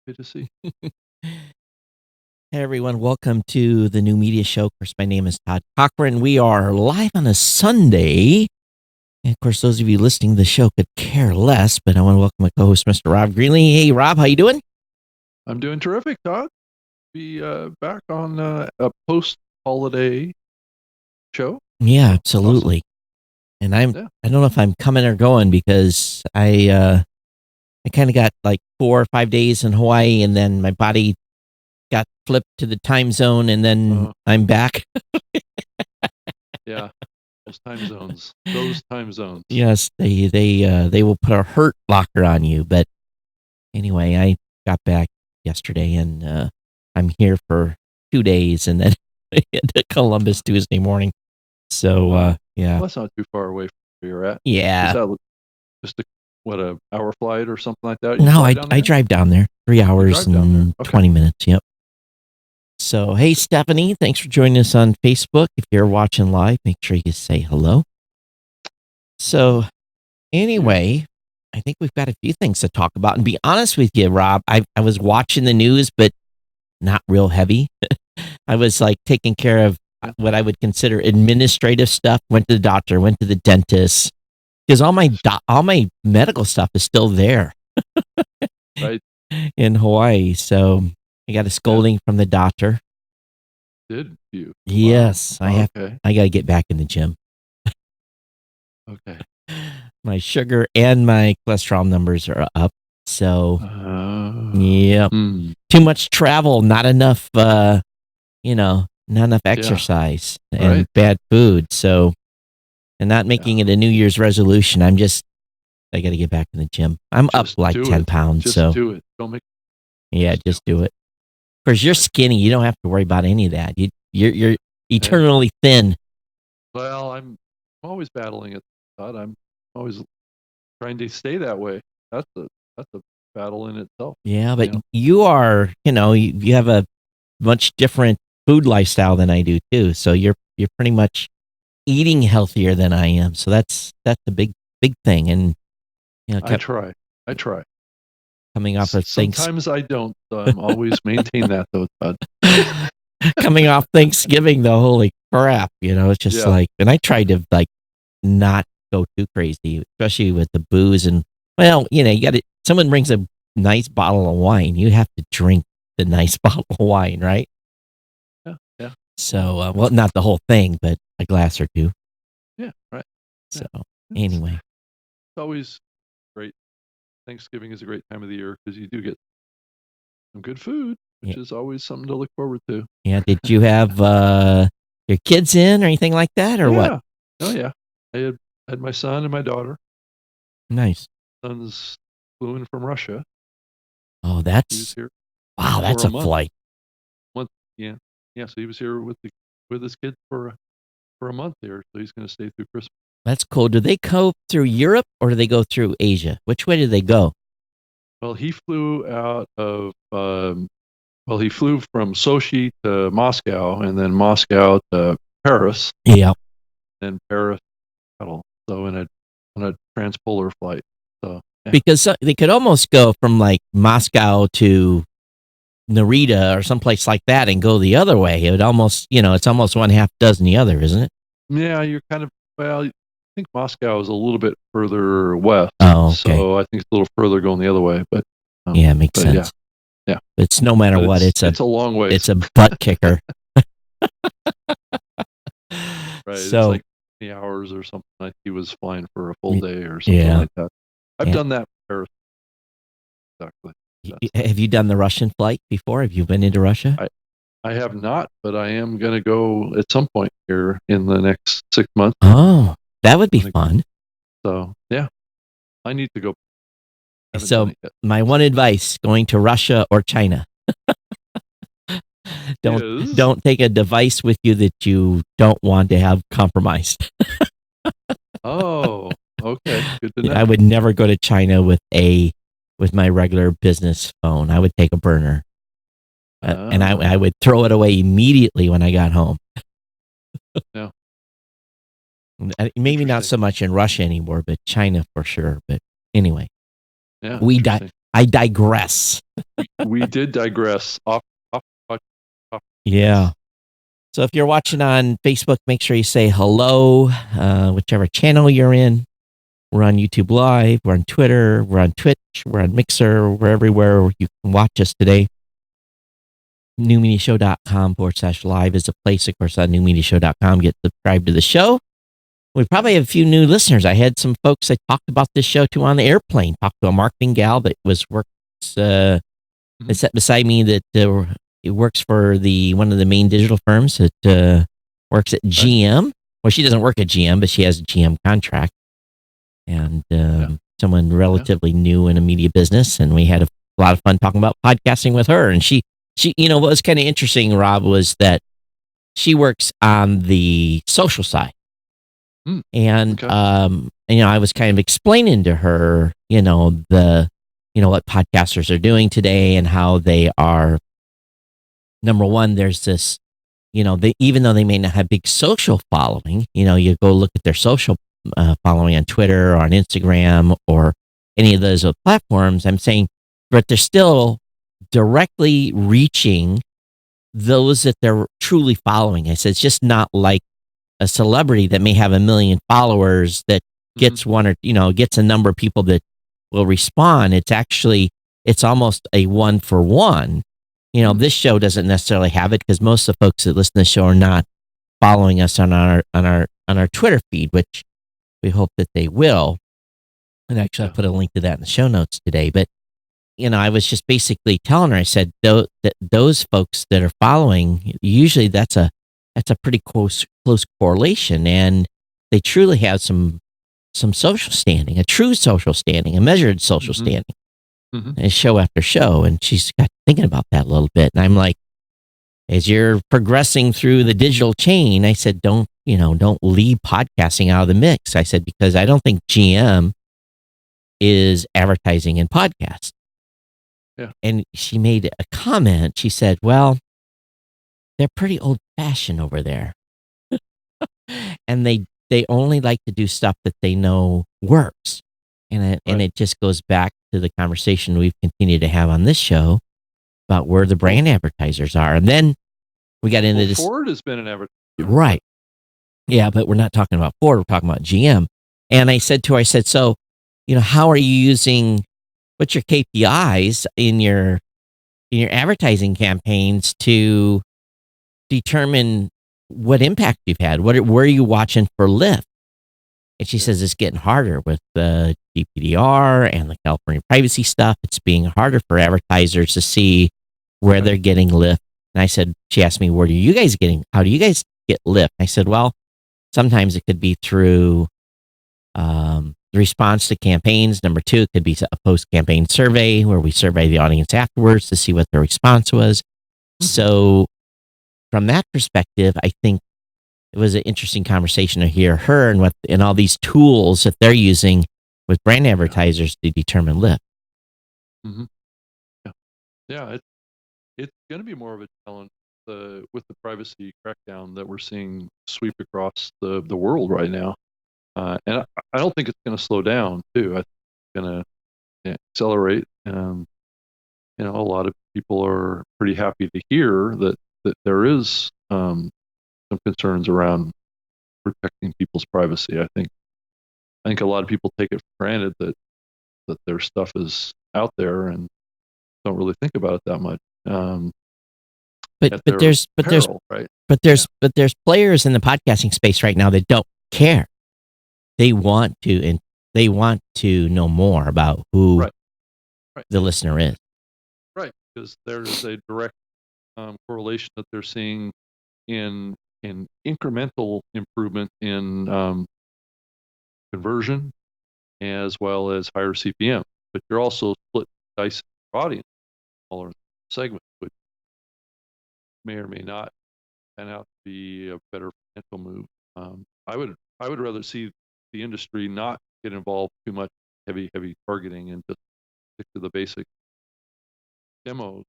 Good to see. Hey everyone, welcome to the New Media Show. Of course, my name is Todd Cochran. We are live on a Sunday. And of course, those of you listening to the show could care less, but I want to welcome my co-host, Mr. Rob Greenlee. Hey Rob, how you doing? I'm doing terrific, Todd. Be back on a post-holiday show. Yeah, So, absolutely. And yeah. I don't know if I'm coming or going because I kind of got like 4 or 5 days in Hawaii and then my body got flipped to the time zone and then I'm back. Yeah. Those time zones. Those time zones. Yes, they will put a hurt locker on you. But anyway, I got back yesterday, and I'm here for 2 days, and then to Columbus Tuesday morning. So Wow. yeah, Well, that's not too far away from where you're at. Is yeah. that just a hour flight or something like that? You No, fly down I there? drive down there. 3 hours drive down there. and Okay. 20 minutes. Yep. So hey, Stephanie, thanks for joining us on Facebook. If you're watching live, make sure you say hello. So anyway, I think we've got a few things to talk about. And be honest with you, Rob, I was watching the news, but not real heavy. I was like taking care of what I would consider administrative stuff. Went to the doctor, went to the dentist, because all my medical stuff is still there, Right. in Hawaii. So I got a scolding from the doctor. Did you? Yes, Wow. Okay. I got to get back in the gym. Okay. My sugar and my cholesterol numbers are up. So yeah, too much travel, not enough. Not enough exercise and Right. bad food. So, and not making it a New Year's resolution. I got to get back in the gym. I'm up like 10 pounds. Just so do it. Don't make. yeah, just do it. Of course, you're skinny. You don't have to worry about any of that. You're eternally thin. Well, I'm always battling it, Todd. I'm always trying to stay that way. That's a battle in itself. Yeah, but you are, you have a much different food lifestyle than I do too. So you're pretty much eating healthier than I am. So that's a big thing. And I try. Coming off of sometimes I don't. So I'm always maintain that though, Todd. Coming off Thanksgiving though, holy crap! It's just like, and I tried to like not go too crazy, especially with the booze. And well, you got to. Someone brings a nice bottle of wine, you have to drink the nice bottle of wine, right? Yeah. So, well, not the whole thing, but a glass or two. Yeah, right. So, anyway. It's always great. Thanksgiving is a great time of the year because you do get some good food, which is always something to look forward to. Yeah. Did you have your kids in or anything like that, or what? Oh, yeah. I had my son and my daughter. Nice. Son's flew in from Russia. Oh, that's wow. That's a flight. Yeah. So he was here with his kids for a month here. So he's going to stay through Christmas. That's cool. Do they go through Europe or do they go through Asia? Which way do they go? Well, he flew out of. He flew from Sochi to Moscow, and then Moscow to Paris. Yeah. And Paris, so on a transpolar flight. So because they could almost go from like Moscow to Narita or someplace like that and go the other way. It would almost, it's almost one half dozen the other, isn't it? Yeah, you're kind of, I think Moscow is a little bit further west. Oh, okay. So I think it's a little further going the other way, but yeah, it makes sense. Yeah. It's no matter what. It's a long way. It's a butt kicker. Right. So, it's like 20 hours or something. Like he was flying for a full day or something like that. I've done that for Paris. Exactly. Have you done the Russian flight before? Have you been into Russia? I have not, but I am going to go at some point here in the next 6 months. Oh, that would be fun. So, yeah, I need to go. So my one advice, going to Russia or China, don't take a device with you that you don't want to have compromised. Oh, okay. Good to know. I would never go to China with my regular business phone. I would take a burner. And I would throw it away immediately when I got home. Yeah. Maybe not so much in Russia anymore, but China for sure. But anyway, yeah, I digress. We did digress off. Yeah. So if you're watching on Facebook, make sure you say hello, whichever channel you're in. We're on YouTube Live, we're on Twitter, we're on Twitch, we're on Mixer, we're everywhere you can watch us today. newmediashow.com/live is the place. Of course, on newmediashow.com, get subscribed to the show. We probably have a few new listeners. I had some folks that talked about this show too on the airplane. Talked to a marketing gal that that sat beside me that it works for one of the main digital firms that works at GM. Well, she doesn't work at GM, but she has a GM contract. And someone relatively new in a media business. And we had a lot of fun talking about podcasting with her. And she, what was kind of interesting, Rob, was that she works on the social side. And, I was kind of explaining to her, what podcasters are doing today and how they are, number one, there's this, even though they may not have big social following, you go look at their social following on Twitter or on Instagram or any of those platforms, I'm saying, but they're still directly reaching those that they're truly following. I said, it's just not like a celebrity that may have 1 million followers that gets gets a number of people that will respond. It's almost a 1-for-1. This show doesn't necessarily have it because most of the folks that listen to the show are not following us on our Twitter feed, which we hope that they will. And actually, I put a link to that in the show notes today. But I was just basically telling her, I said, those folks that are following, usually that's a pretty close correlation, and they truly have some social standing, a true social standing, a measured social standing, and show after show. And she's got thinking about that a little bit, and I'm like, as you're progressing through the digital chain, I said, don't leave podcasting out of the mix. I said, because I don't think GM is advertising in podcasts. Yeah. And she made a comment. She said, well, they're pretty old fashioned over there. And they only like to do stuff that they know works. And it just goes back to the conversation we've continued to have on this show about where the brand advertisers are. And then we got into this. Ford has been an advertiser. Right. Yeah, but we're not talking about Ford. We're talking about GM. And I said to her, so, how are you using, what's your KPIs in your advertising campaigns to determine what impact you've had? Where are you watching for lift? And she says it's getting harder with the GDPR and the California privacy stuff. It's being harder for advertisers to see where they're getting lift. And I said, she asked me, how do you guys get lift? I said, well, sometimes it could be through the response to campaigns. Number 2, it could be a post-campaign survey where we survey the audience afterwards to see what their response was. So from that perspective, I think it was an interesting conversation to hear her and all these tools that they're using with brand advertisers to determine lift. Yeah, it's going to be more of a challenge with the privacy crackdown that we're seeing sweep across the world right now. And I don't think it's going to slow down, too. I think it's going to accelerate. A lot of people are pretty happy to hear that there is some concerns around protecting people's privacy. I think a lot of people take it for granted that their stuff is out there and don't really think about it that much. But there's players in the podcasting space right now that don't care. They want to know more about who the listener is. Right, because there's a direct correlation that they're seeing in incremental improvement in conversion as well as higher CPM. But you're also split dice your audience, smaller segment, which may or may not pan out to be a better financial move. I would rather see the industry not get involved too much heavy targeting and just stick to the basic demos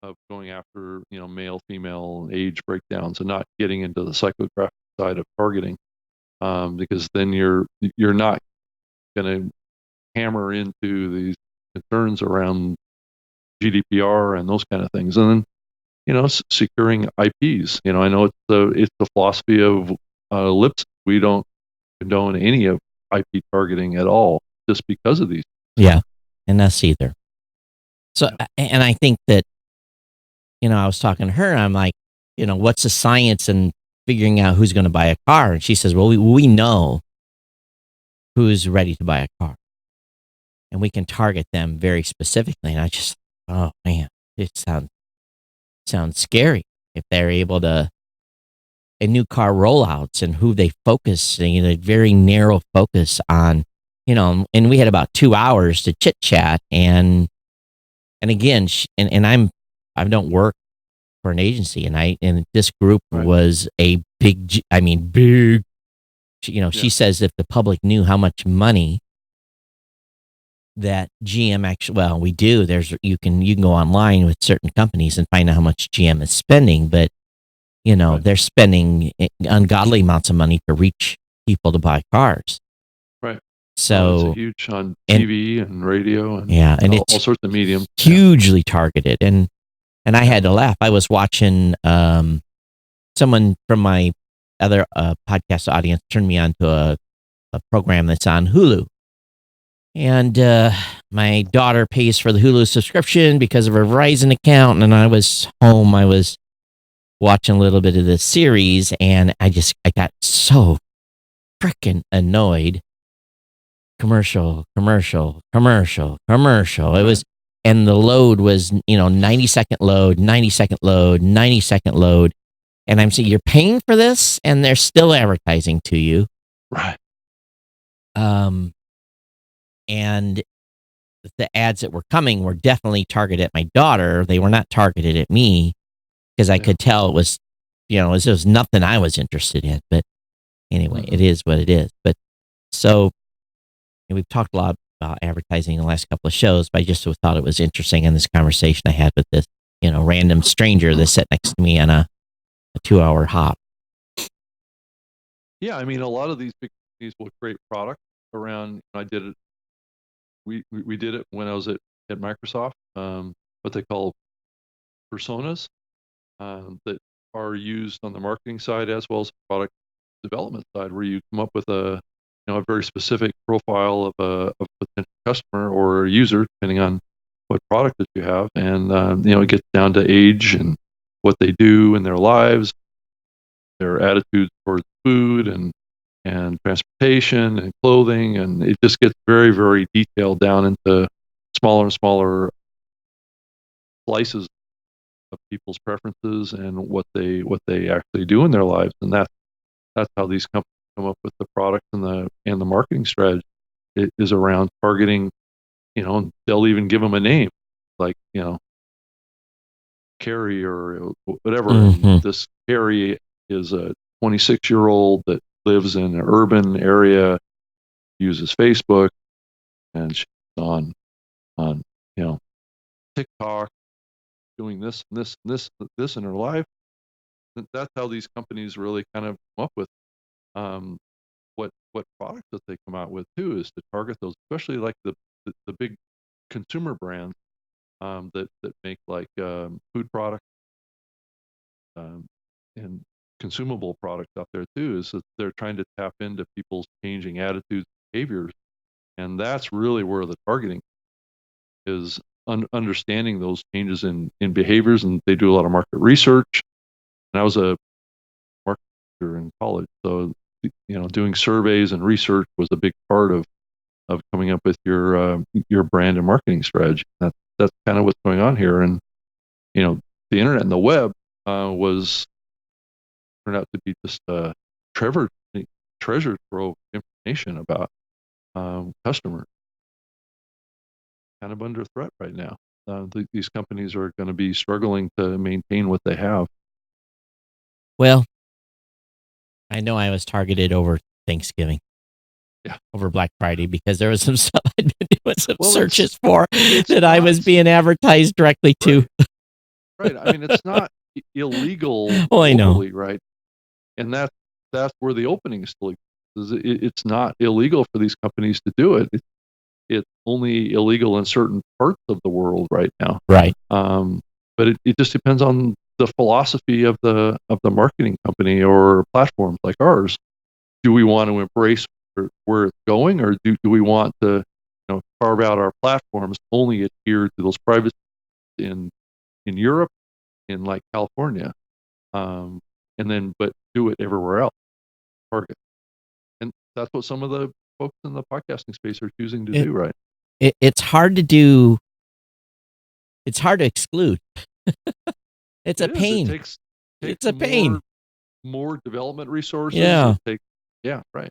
of going after male, female, age breakdowns and not getting into the psychographic side of targeting, because then you're not going to hammer into these concerns around GDPR and those kind of things. And then, securing IPs. I know it's the philosophy of LIPS. We don't condone any of IP targeting at all, just because of these. Yeah, and us either. So, and I think that, I was talking to her, I'm like, what's the science in figuring out who's going to buy a car? And she says, well, we know who's ready to buy a car, and we can target them very specifically. And I just, oh man, it sounds scary if they're able to, in new car rollouts and who they focus, a very narrow focus on, and we had about 2 hours to chit chat. And again, I don't work for an agency, and this group Right. was a big, big, Yeah. she says if the public knew how much money that GM actually, well, we do, you can go online with certain companies and find out how much GM is spending, but Right. they're spending ungodly amounts of money to reach people to buy cars. Right. So it's huge on TV and radio and yeah, and all it's sorts of mediums. hugely targeted. And I had to laugh. I was watching someone from my other podcast audience turned me on to a program that's on Hulu. And my daughter pays for the Hulu subscription because of her Verizon account. And I was home. I was watching a little bit of the series, and I got so freaking annoyed. Commercial. It was, and the load was, 90-second load, 90-second load, 90-second load. And I'm saying, you're paying for this, and they're still advertising to you. Right. And the ads that were coming were definitely targeted at my daughter. They were not targeted at me, because I could tell it was, it was nothing I was interested in. But anyway, it is what it is. But so, we've talked a lot about advertising in the last couple of shows, but I just thought it was interesting in this conversation I had with this, random stranger that sat next to me on a 2-hour hop. Yeah, a lot of these big companies will create products around. I did it. We did it when I was at Microsoft. What they call personas that are used on the marketing side as well as the product development side, where you come up with a very specific profile of a potential customer or user, depending on what product that you have, and it gets down to age and what they do in their lives, their attitudes towards food and transportation and clothing, and it just gets very, very detailed down into smaller and smaller slices of people's preferences and what they actually do in their lives. And that's how these companies come up with the product and the marketing strategy. It is around targeting, they'll even give them a name, like, Carrie or whatever. And this Carrie is a 26-year-old that lives in an urban area, uses Facebook, and she's on TikTok, doing this and this and this in her life. That's how these companies really kind of come up with what products that they come out with too, is to target those, especially like the big consumer brands that make like food products and consumable products out there too, is that they're trying to tap into people's changing attitudes, behaviors, and that's really where the targeting is, understanding those changes in behaviors. And they do a lot of market research. And I was a marketer in college, so doing surveys and research was a big part of coming up with your brand and marketing strategy. That's kind of what's going on here. And the internet and the web turned out to be just a treasure trove of information about customers. Kind of under threat right now. These companies are going to be struggling to maintain what they have. Well, I know I was targeted over Thanksgiving. Yeah. Over Black Friday, because there was some stuff I'd been doing some Well, searches for that I was being advertised directly to. Right. It's not illegal Oh, I know. locally, right? And that's where the opening still exists. It's not illegal for these companies to do it. it's only illegal in certain parts of the world right now. Right. But it just depends on the philosophy of the marketing company or platforms like ours. Do we want to embrace where it's going, or do we want to carve out our platforms only adhere to those privacy in Europe, in like California, and then but do it everywhere else, target. And that's what some of the folks in the podcasting space are choosing to do, right? It's hard to do. It's hard to exclude. It's a pain. It takes It's a pain. more development resources. Yeah. Yeah, right.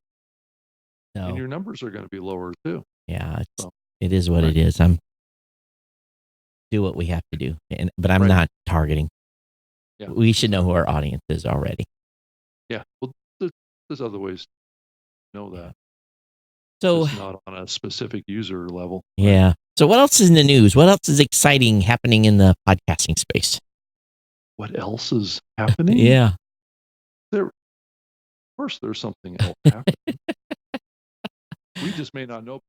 And No. your numbers are going to be lower too. Yeah, So, it is what right. it is. Do what we have to do, but I'm Right. not targeting. Yeah. We should know who our audience is already. Yeah. Well, there's other ways to know that. So Just not on a specific user level. yeah. So what else is in the news? What else is exciting happening in the podcasting space? What else is happening? Yeah. Of course, there's something else happening. We just may not know.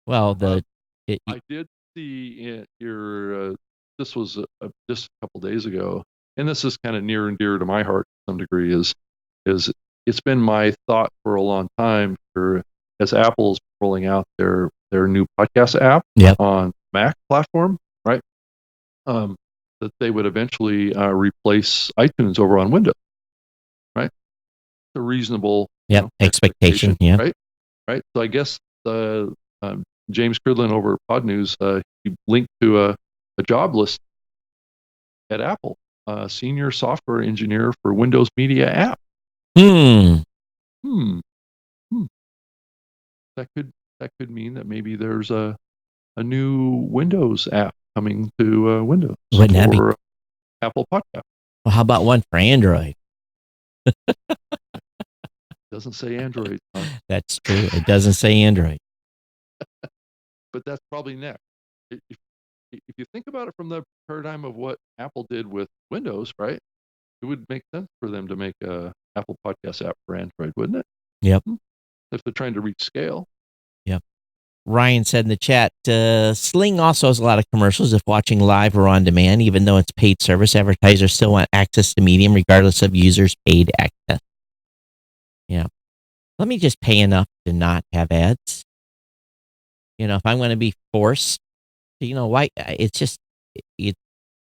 Well, I did see your. This was just a couple days ago, and this is kind of near and dear to my heart to some degree. Is it's been my thought for a long time as Apple's rolling out their new podcast app on Mac platform, right? That they would eventually replace iTunes over on Windows, right? It's a reasonable expectation. Yeah. Right. So I guess James Cridlin over at Pod News, he linked to a job list at Apple, senior software engineer for Windows Media app. That could mean that maybe there's a new Windows app coming to Windows. Wouldn't that be Apple Podcast? Well, how about one for Android? Doesn't say Android. That's true. It doesn't say Android. But that's probably next. If you think about it from the paradigm of what Apple did with Windows, right? It would make sense for them to make a Apple Podcast app for Android, wouldn't it? Yep. If they're trying to reach scale. Yep. Ryan said in the chat, Sling also has a lot of commercials if watching live or on demand. Even though it's paid service, advertisers still want access to Medium regardless of users' paid access. Yeah. Let me just pay enough to not have ads. If I'm going to be forced, why? It's just,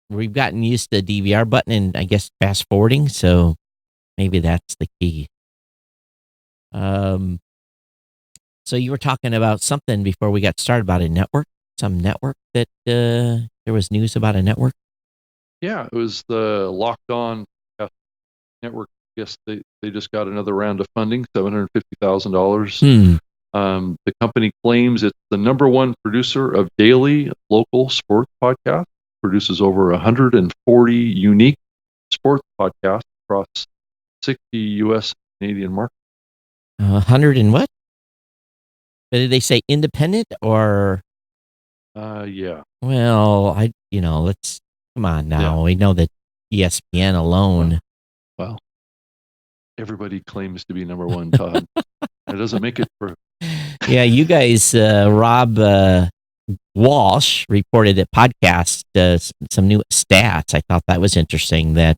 we've gotten used to the DVR button and I guess fast forwarding. So maybe that's the key. So you were talking about something before we got started about a network, some network that there was news about a network. Yeah, it was the Locked On network. I guess they just got another round of funding, $750,000. The company claims it's the number one producer of daily local sports podcasts, produces over 140 unique sports podcasts across 60 U.S. Canadian markets. 100 and what? Did they say independent or? Yeah. Well, let's come on now. Yeah. We know that ESPN alone. Well, everybody claims to be number one, Todd. That doesn't make it true. Yeah, you guys, Rob Walsh reported at podcast some new stats. I thought that was interesting. That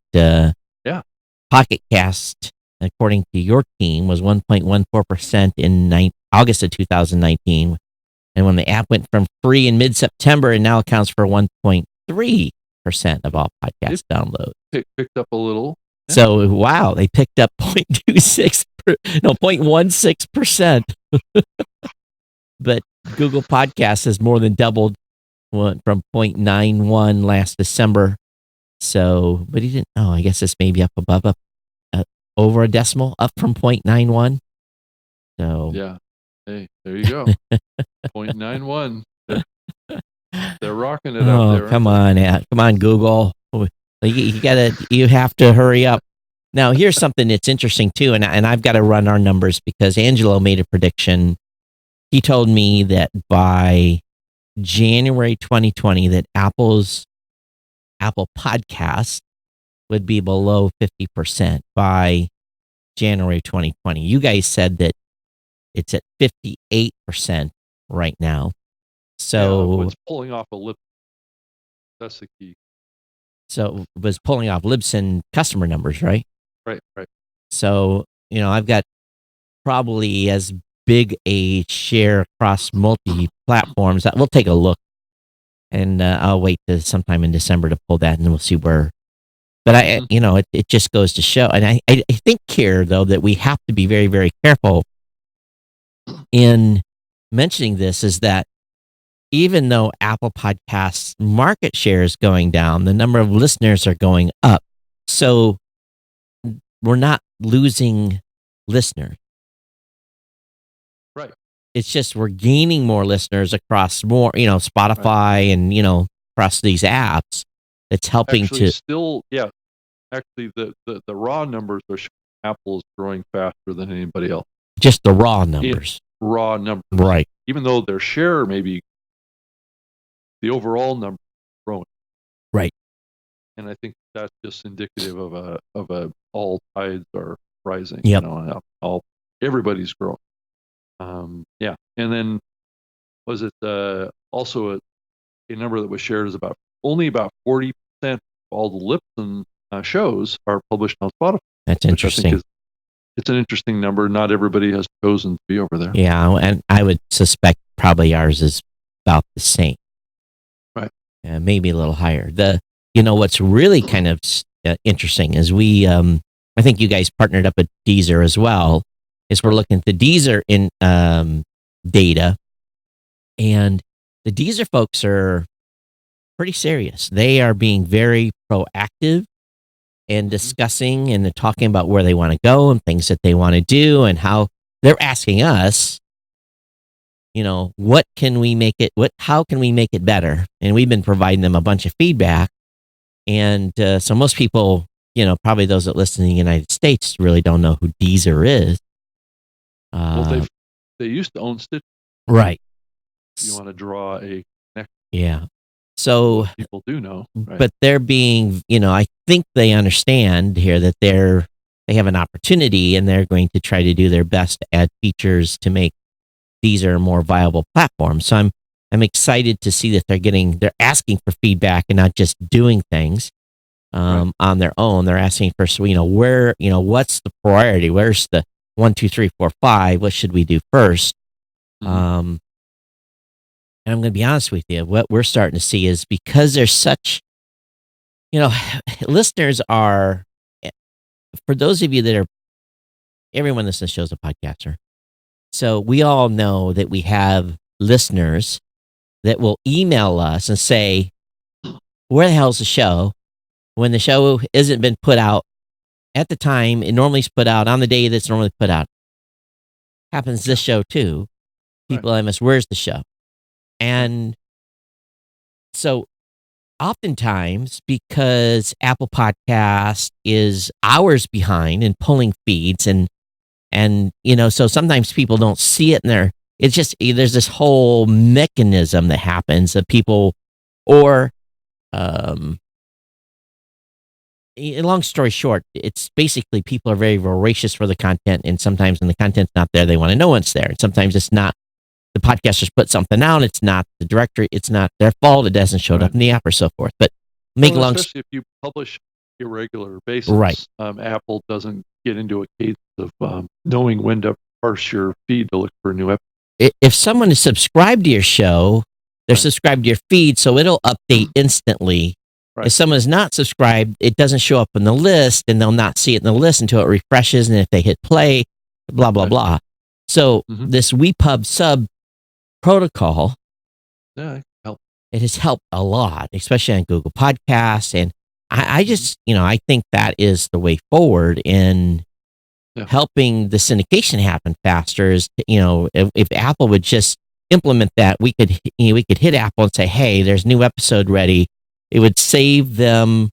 Pocket Cast, according to your team, was 1.14% in August of 2019, and when the app went from free in mid-September, it now accounts for 1.3% of all podcast downloads. Picked up a little. Yeah. So wow, they picked up 0.16%. But Google Podcasts has more than doubled, went from 0.91 last December. So, but he didn't. Oh, I guess it's maybe up above over a decimal, up from 0.91. So yeah. Hey, there you go. 0.91. They're rocking it out there. Come on, Google. You have to hurry up. Now, here's something that's interesting too, and I've got to run our numbers because Angelo made a prediction. He told me that by January 2020, that Apple Podcast would be below 50% by January 2020. You guys said that it's at 58% right now. Yeah, So it's pulling off a lip. That's the key. so it was pulling off Libsyn customer numbers, right? Right, right. So, I've got probably as big a share across multi platforms. We'll take a look, and I'll wait to sometime in December to pull that, and we'll see where. But Mhm. it just goes to show, and I think here though that we have to be very, very careful in mentioning this is that even though Apple Podcasts market share is going down, the number of listeners are going up. So we're not losing listeners. Right, It's just we're gaining more listeners across more, right. Spotify and, across these apps. It's helping Actually, to still, yeah. Actually, the raw numbers are showing Apple is growing faster than anybody else. just the raw In numbers. raw numbers, Right. even though their share maybe the overall number is growing, Right. and I think that's just indicative of a all tides are rising. Yep. All everybody's growing. Yeah, and then was it also a number that was shared is only about 40% of all the Lipson shows are published on Spotify, That's which I think interesting. it's an interesting number. Not everybody has chosen to be over there. Yeah. And I would suspect probably ours is about the same. Right. Maybe a little higher. What's really kind of interesting is I think you guys partnered up with Deezer as well. Is we're Right. looking at the Deezer in data, and the Deezer folks are pretty serious. They are being very proactive and Mhm. discussing and talking about where they want to go and things that they want to do and how they're asking us, what can we make it, how can we make it better? And we've been providing them a bunch of feedback. And so most people, probably those that listen in the United States really don't know who Deezer is. Well, Uh, they used to own Stitch. right. If you want to draw a connection, Yeah. So, most people do know, right? but they're being, I think they understand here that they have an opportunity and they're going to try to do their best to add features to make these a more viable platform. So I'm excited to see that they're asking for feedback and not just doing things Right. on their own. They're asking for, where, what's the priority? Where's the 1, 2, 3, 4, 5? What should we do first? Mhm. And I'm going to be honest with you. What we're starting to see is because there's such, listeners are, eh, for those of you that are, everyone listening to the show is a podcaster. So we all know that we have listeners that will email us and say, where the hell's the show? When the show isn't been put out at the time it normally is put out on the day that's normally put out. Happens this show too. Right. People ask, where's the show? Right. And so oftentimes, because Apple Podcast is hours behind in pulling feeds and so sometimes people don't see it in there. It's just there's this whole mechanism that happens that people or um long story short, it's basically people are very voracious for the content, and sometimes when the content's not there, they want to know it's there. And sometimes it's not the podcasters put something out, it's not the directory, it's not their fault, it hasn't showed up Right. in the app or so forth. But make Well, long especially if you publish irregular right. basis, Apple doesn't get into a cadence of knowing when to parse your feed to look for a new episode. If someone is subscribed to your show, they're Right. subscribed to your feed, so it'll update instantly. If Right. someone is not subscribed, it doesn't show up in the list, and they'll not see it in the list until it refreshes. And if they hit play, blah blah Right. blah. So Mhm. this WePub sub protocol, Yeah, it can help. it has helped a lot, especially on Google Podcasts. And I Mhm. just, I think that is the way forward in Yeah. helping the syndication happen faster. Is if Apple would just implement that, we could hit Apple and say, hey, there's a new episode ready. It would save them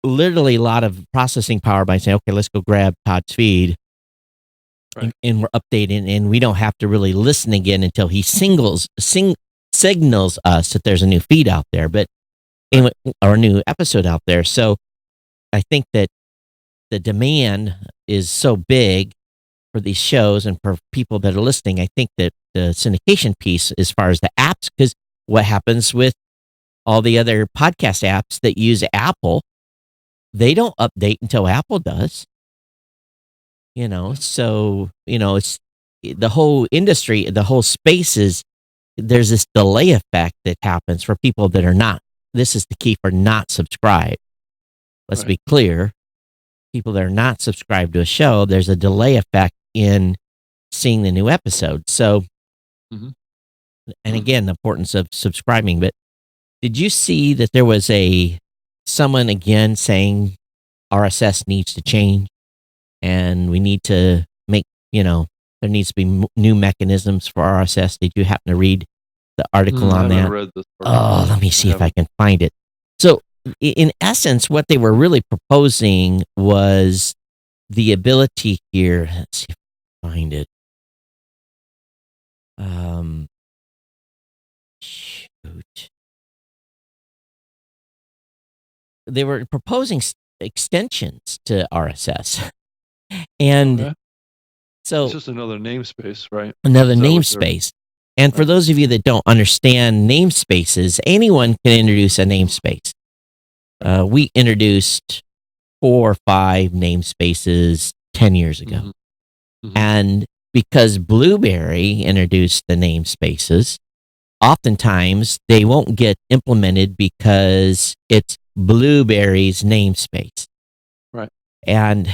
literally a lot of processing power by saying, okay, let's go grab Todd's feed. Right. And we're updating, and we don't have to really listen again until he signals us that there's a new feed out there, but anyway, or a new episode out there. So I think that the demand is so big for these shows and for people that are listening, I think that the syndication piece, as far as the apps, because what happens with all the other podcast apps that use Apple, they don't update until Apple does. So, it's the whole industry, the whole space there's this delay effect that happens for people that are not. This is the key for not subscribed. Let's Right. be clear. People that are not subscribed to a show, there's a delay effect in seeing the new episode. So, Mhm. and again, the importance of subscribing. But did you see that there was someone again saying RSS needs to change and we need to make, there needs to be new mechanisms for RSS? Did you happen to read the article I on haven't that? read this Oh, article. let me see if I haven't. can find it. So, in essence, what they were really proposing was the ability here. Let's see if I can find it. Shoot. They were proposing extensions to RSS. And Okay. so It's just another namespace, right? another Is that what they're- namespace. And for Right. those of you that don't understand namespaces, anyone can introduce a namespace. We introduced 4 or 5 namespaces 10 years ago. Mhm. Mhm. And because Blueberry introduced the namespaces, oftentimes they won't get implemented because it's Blueberry's namespace. Right. And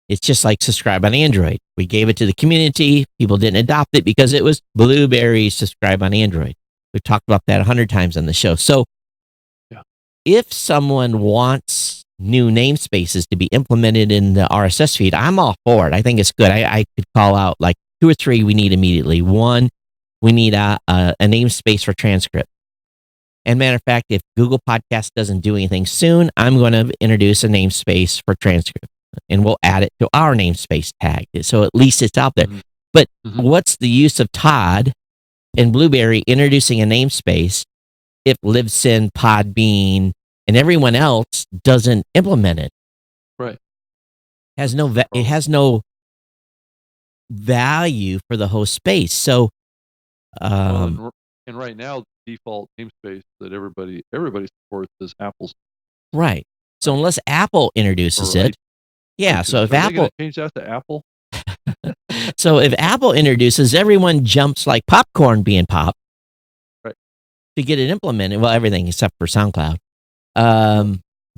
it's just like subscribe on Android. We gave it to the community. People didn't adopt it because it was Blueberry subscribe on Android. We've talked about that 100 times on the show. So Yeah. if someone wants new namespaces to be implemented in the RSS feed, I'm all for it. I think it's good. I could call out like 2 or 3 we need immediately. One, we need a namespace for transcript. And matter of fact, if Google Podcast doesn't do anything soon, I'm going to introduce a namespace for transcript, and we'll add it to our namespace tag. So at least it's out there. Mhm. But Mhm. what's the use of Todd and Blueberry introducing a namespace if Libsyn, Podbean, and everyone else doesn't implement it? Right. It has no value for the whole space. So, Well, and right now, the default namespace that everybody supports is Apple's. right. So unless Apple introduces Or it, yeah. So if Are they Apple, gonna change that to Apple? if Apple introduces, everyone jumps like popcorn being popped, Right. to get it implemented. Well, everything except for SoundCloud,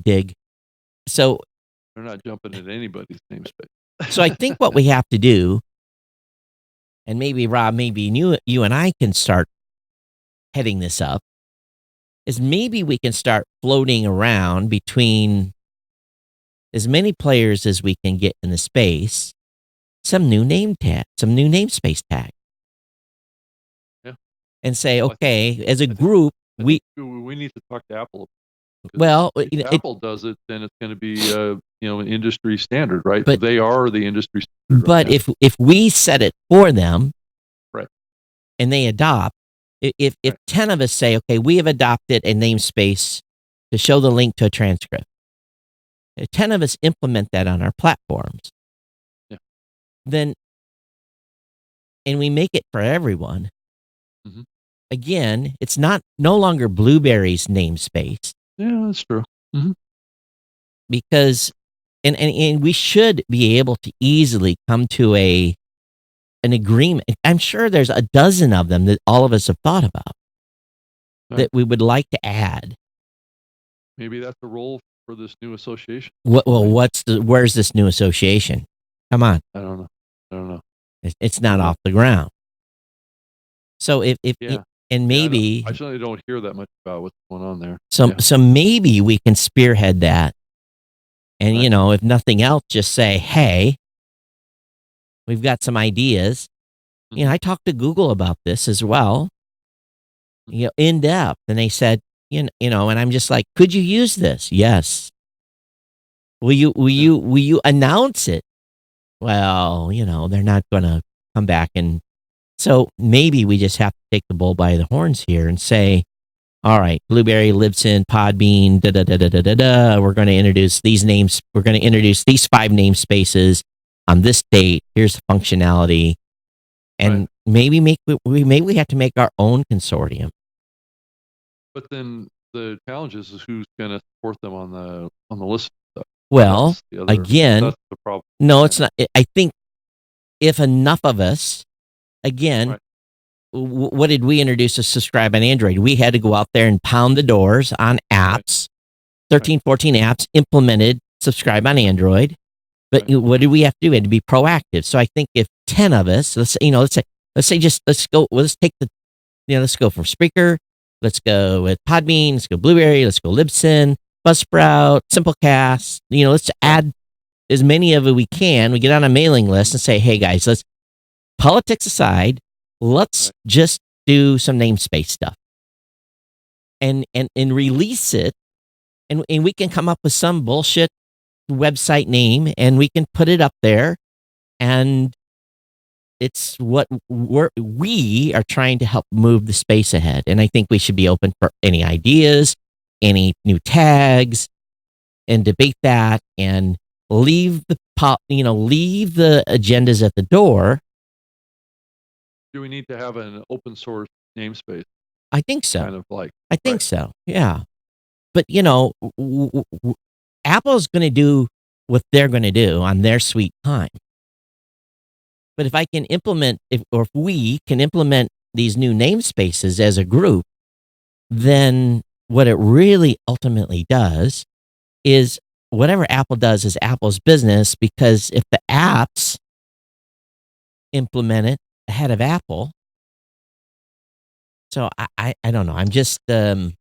Dig. So They're not jumping at anybody's namespace. I think what we have to do, and maybe Rob, maybe you and I can start heading this up, is maybe we can start floating around between as many players as we can get in the space, some new namespace tag. Yeah. And say, Well, I okay, as a group, I we think we need to talk to Apple. 'Cause well, if Apple does it, then it's gonna be, an industry standard, right? But- They are the industry standard right but now. if we set it for them, Right. and they adopt, if Right. 10 of us say, okay, we have adopted a namespace to show the link to a transcript, if 10 of us implement that on our platforms, Yeah. then, and we make it for everyone, Mhm. again, it's no longer Blueberry's namespace, Yeah, that's true. because, and we should be able to easily come to an agreement. I'm sure there's a dozen of them that all of us have thought about Right. that we would like to add. Maybe that's a role for this new association. Where's this new association? Come on. I don't know. It's not off the ground. So if Yeah. and maybe I certainly don't hear that much about what's going on there. so Yeah. maybe we can spearhead that. And Right. if nothing else, just say, hey, we've got some ideas. I talked to Google about this as well, in depth, and they said, and I'm just like, could you use this? Yes. Will you announce it? Well, they're not going to come back. And so maybe we just have to take the bull by the horns here and say, all right, Blueberry, Libsyn, Podbean, We're going to introduce these names. We're going to introduce these 5 namespaces. on this date. Here's the functionality, and maybe we have to make our own consortium. But then the challenge is who's going to support them on the list stuff. Well, That's the other, again, that's the problem. no, it's not. I think if enough of us, again, Right. what did we introduce to subscribe on Android? We had to go out there and pound the doors on apps, 13, 14 apps implemented subscribe on Android. But Right. what did we have to do? We had to be proactive. So I think if 10 of us, let's go from Spreaker, let's go with Podbean, let's go Blueberry, let's go Libsyn, Buzzsprout, Simplecast. Let's add as many of it we can. We get on a mailing list and say, hey guys, let's, politics aside, let's just do some namespace stuff and release it. And we can come up with some bullshit website name and we can put it up there, and it's what we are trying to help move the space ahead. And I think we should be open for any ideas, any new tags, and debate that, and leave the agendas at the door. Do we need to have an open source namespace? I think so. Kind of like. I think so. Yeah. But Apple's going to do what they're going to do on their sweet time. But if I can implement, if we can implement these new namespaces as a group, then what it really ultimately does is whatever Apple does is Apple's business, because if the apps implement it ahead of Apple, so I don't know. I'm just this.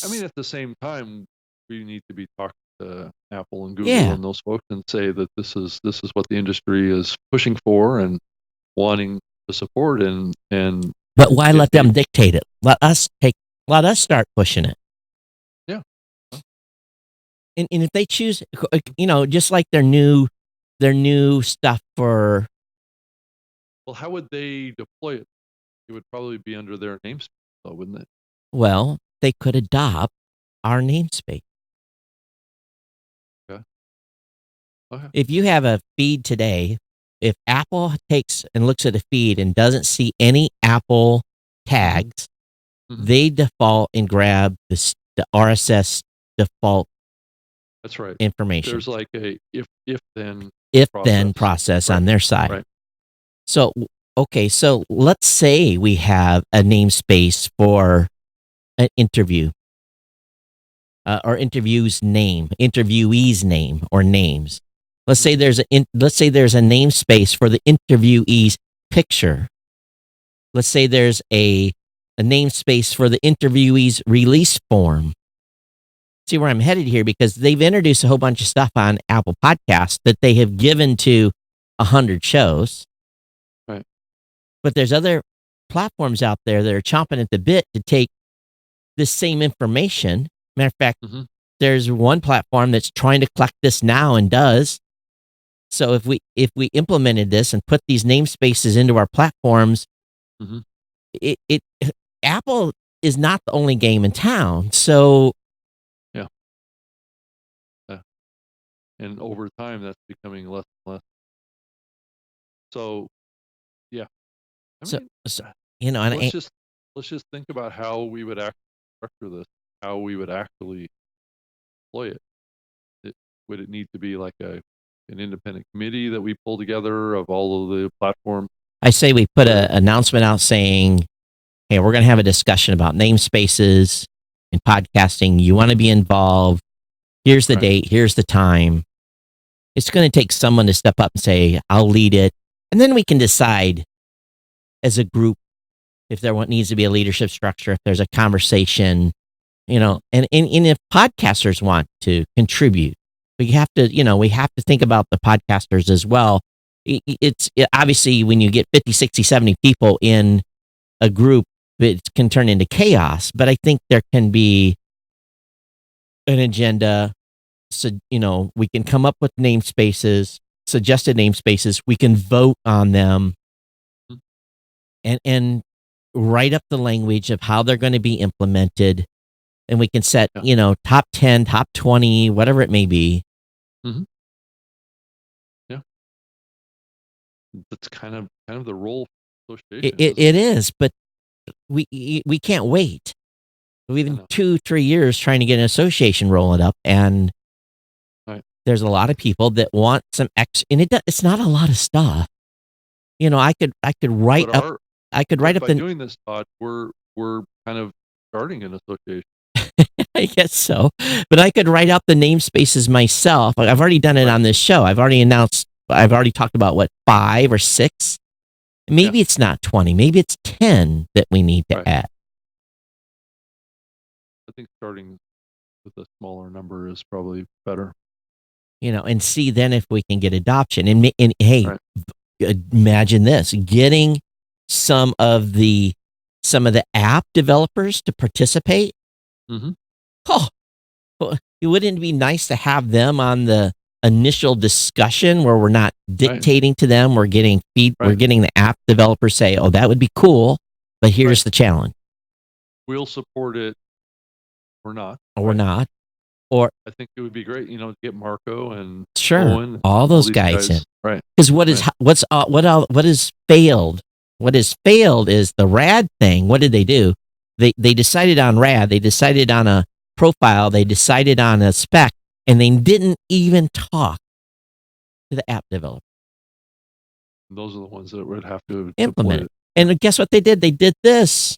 I mean, at the same time, we need to be talking to Apple and Google Yeah. and those folks and say that this is what the industry is pushing for and wanting to support and. But why let them dictate it? Let us start pushing it. Yeah. And if they choose, just like their new stuff for. Well, how would they deploy it? It would probably be under their namespace, though, wouldn't it? Well, they could adopt our namespace. Okay. If you have a feed today, if Apple takes and looks at a feed and doesn't see any Apple tags, they default and grab the RSS default. That's right. Information. There's like a if then process on their side. Right. So so let's say we have a namespace for an interview, or interviewee's name or names. Let's say there's a namespace for the interviewee's picture. Let's say there's a namespace for the interviewee's release form. See where I'm headed here, because they've introduced a whole bunch of stuff on Apple Podcasts that they have given to 100 shows. Right. But there's other platforms out there that are chomping at the bit to take this same information. Matter of fact, there's one platform that's trying to collect this now and does. So if we implemented this and put these namespaces into our platforms, Apple is not the only game in town. So yeah. And over time, that's becoming less and less. So yeah. Let's just think about how we would actually structure this, how we would actually deploy it. Would it need to be like an independent committee that we pull together of all of the platforms? I say we put an announcement out saying, hey, we're going to have a discussion about namespaces and podcasting. You want to be involved? Here's the date. Here's the time. It's going to take someone to step up and say, I'll lead it. And then we can decide as a group if there needs to be a leadership structure, if there's a conversation, and if podcasters want to contribute, we have to think about the podcasters as well. It's obviously when you get 50, 60, 70 people in a group, it can turn into chaos, but I think there can be an agenda. So, we can come up with namespaces, suggested namespaces. We can vote on them and write up the language of how they're going to be implemented. And we can set, top 10, top 20, whatever it may be. That's kind of the role of It, association, it, isn't it it? is, but we can't wait. We've I been know. 2-3 years trying to get an association rolling up, and Right. there's a lot of people that want some and it's not a lot of stuff. I could write But up. our I could write but up by the. doing this, Todd, we're kind of starting an association. I guess so, but I could write out the namespaces myself. Like, I've already done it Right. on this show. I've already announced. I've already talked about what 5 or 6. Yeah. Maybe it's not 20. Maybe it's 10 that we need to Right. add. I think starting with a smaller number is probably better. And see then if we can get adoption. And hey, Right. imagine this: getting some of the app developers to participate. Mm-hmm. Oh, well, it wouldn't be nice to have them on the initial discussion where we're not dictating to them. We're getting We're Right. getting the app developers say, "Oh, that would be cool, but here's Right. the challenge," We'll support it or not. or we're Right. not. Or I think it would be great, to get Marco and sure, Owen, all all those these guys in. guys. Right. Because Right. what is failed? What is failed is the RAD thing. What did they do? They decided on RAD. They decided on a profile. They decided on a spec, and they didn't even talk to the app developer. Those are the ones that would have to Implement deploy it. And guess what they did? They did this.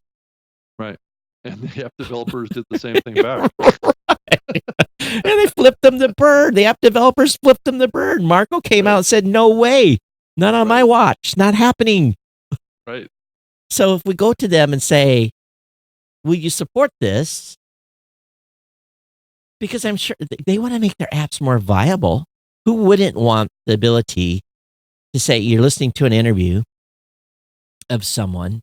Right. And the app developers did the same thing back. And they flipped them the bird. The app developers flipped them the bird. Marco came Right. out and said, "No way. Not on my Right. watch. It's not happening." Right. So if we go to them and say, "Will you support this?" Because I'm sure they want to make their apps more viable. Who wouldn't want the ability to say you're listening to an interview of someone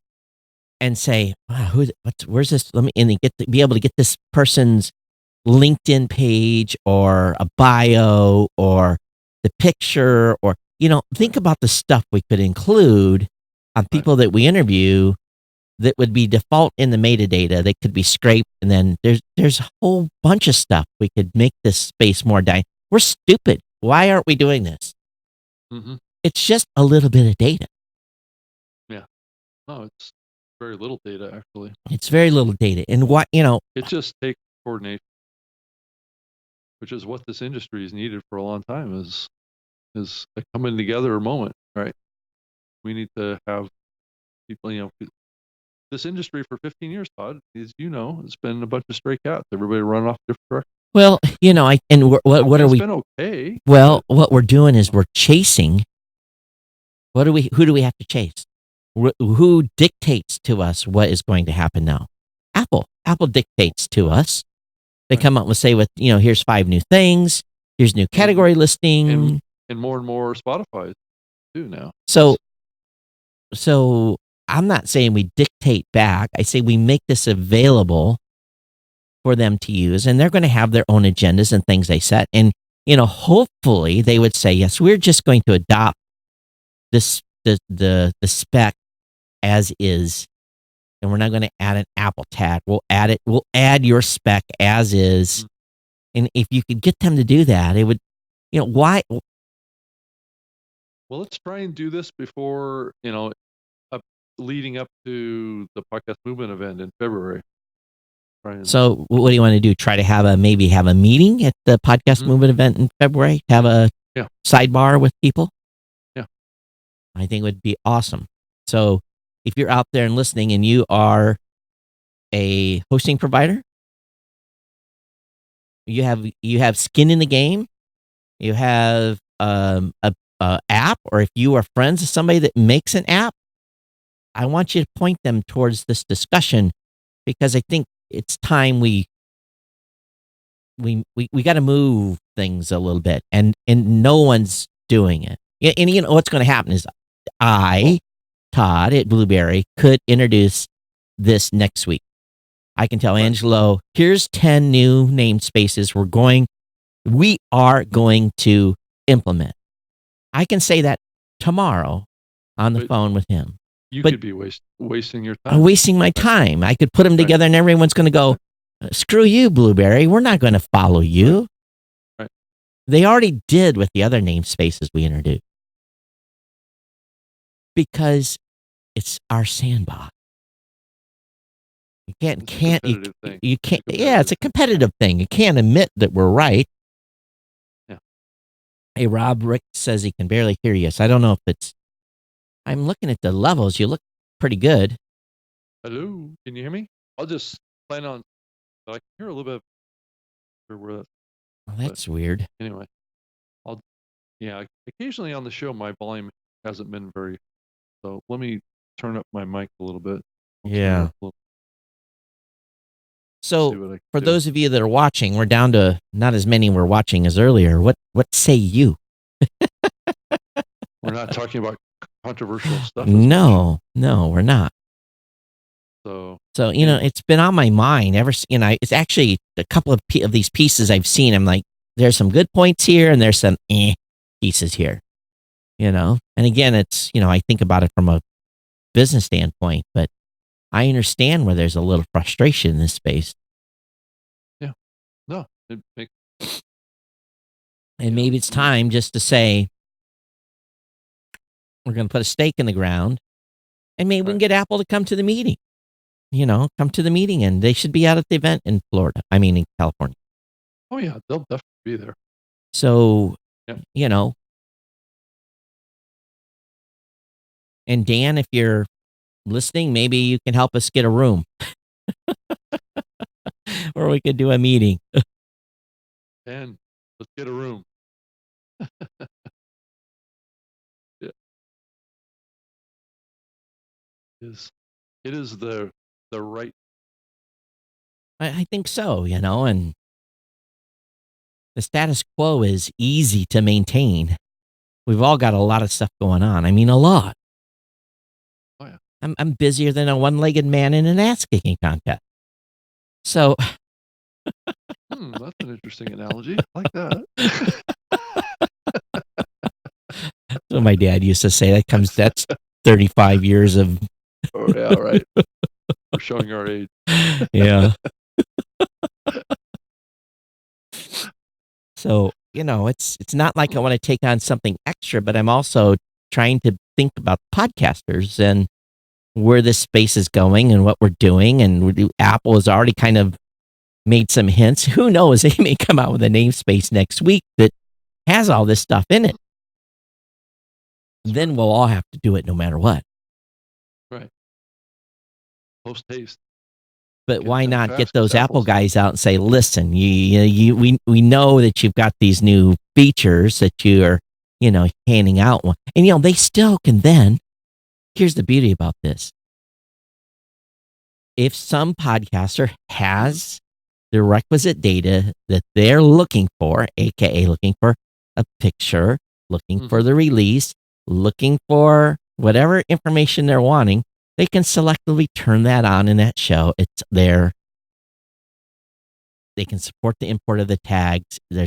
and say, "Wow, where's this?" And they be able to get this person's LinkedIn page or a bio or the picture, or think about the stuff we could include on people that we interview that would be default in the metadata that could be scraped, and then there's a whole bunch of stuff we could make this space more We're stupid. Why aren't we doing this? Mm-hmm. It's just a little bit of data. Yeah. No, it's very little data, actually. It's very little data. And It just takes coordination, which is what this industry has needed for a long time, is a coming together moment, right? We need to have people, this industry for 15 years, Todd, as you know, it's been a bunch of stray cats. Everybody running off different directions. well, what are It's we? been okay. Well, what we're doing is we're chasing. Who do we have to chase? Who dictates to us what is going to happen now? Apple. Apple dictates to us. They Right. come up and say, here's 5 new things. Here's new category listing. And more Spotify too now. So I'm not saying we dictate back. I say we make this available for them to use, and they're going to have their own agendas and things they set. And, hopefully they would say, yes, we're just going to adopt the spec as is, and we're not going to add an Apple tag. We'll add your spec as is. Mm. And if you could get them to do that, it would, why? Well, let's try and do this before, leading up to the podcast movement event in February. So what do you want to do? Try to maybe have a meeting at the podcast movement event in February? Have a sidebar with people? Yeah. I think it would be awesome. So if you're out there and listening and you are a hosting provider, you have skin in the game, you have a app, or if you are friends with somebody that makes an app, I want you to point them towards this discussion, because I think it's time we got to move things a little bit, and no one's doing it. And what's going to happen is Todd at Blueberry could introduce this next week. I can tell Angelo, here's 10 new namespaces we are going to implement. I can say that tomorrow on the phone with him. You could be wasting your time. I'm wasting my time. I could put them together and everyone's going to go, screw you, Blueberry. We're not going to follow you. Right. They already did with the other namespaces we introduced. because it's our sandbox. You It's a competitive thing. you It's a can't, yeah, it's a competitive competitive thing. You can't admit that we're right. Yeah. Hey, Rob, Rick says he can barely hear you. So I don't know if I'm looking at the levels. You look pretty good. Hello, can you hear me? I'll just plan on. I can hear a little bit of where Well, that's weird. anyway. I'll yeah. Occasionally on the show, my volume hasn't been very. So let me turn up my mic a little bit. I'll turn it Yeah. up a little, see So what I can for do. those of you that are watching, we're down to not as many we're watching as earlier. What say you? We're not talking about controversial stuff as much. No, we're not. So So, it's been on my mind it's actually a couple of these pieces I've seen. I'm like, there's some good points here and there's some pieces here, And again, it's, I think about it from a business standpoint, but I understand where there's a little frustration in this space. yeah, no, it makes And Yeah. maybe it's time just to say, we're going to put a stake in the ground and maybe we can Right. get Apple to come to the meeting, come to the meeting, and they should be out at the event in Florida. I mean, in California. Oh yeah, they'll definitely be there. So, Yeah. And Dan, if you're listening, maybe you can help us get a room or we could do a meeting. And let's get a room. Yeah. It is the right. I think so, and the status quo is easy to maintain. We've all got a lot of stuff going on. I mean, a lot. Oh yeah. I'm busier than a one-legged man in an ass-kicking contest. So That's an interesting analogy. I like that. that's what my dad used to say. That's 35 years of Oh yeah, right. We're showing our age. yeah. So, it's not like I want to take on something extra, but I'm also trying to think about podcasters and where this space is going and what we're doing. And Apple has already kind of made some hints. Who knows? They may come out with a namespace next week that has all this stuff in it. Then we'll all have to do it no matter what. Right. Post haste. But Get why it done not fast, get 'cause those Apple Apple's- guys out and say, listen, we know that you've got these new features that you are, handing out. And, they still can then, here's the beauty about this. If some podcaster has the requisite data that they're looking for, AKA looking for a picture, looking for the release, looking for whatever information they're wanting, they can selectively turn that on in that show. It's there. They can support the import of the tags. You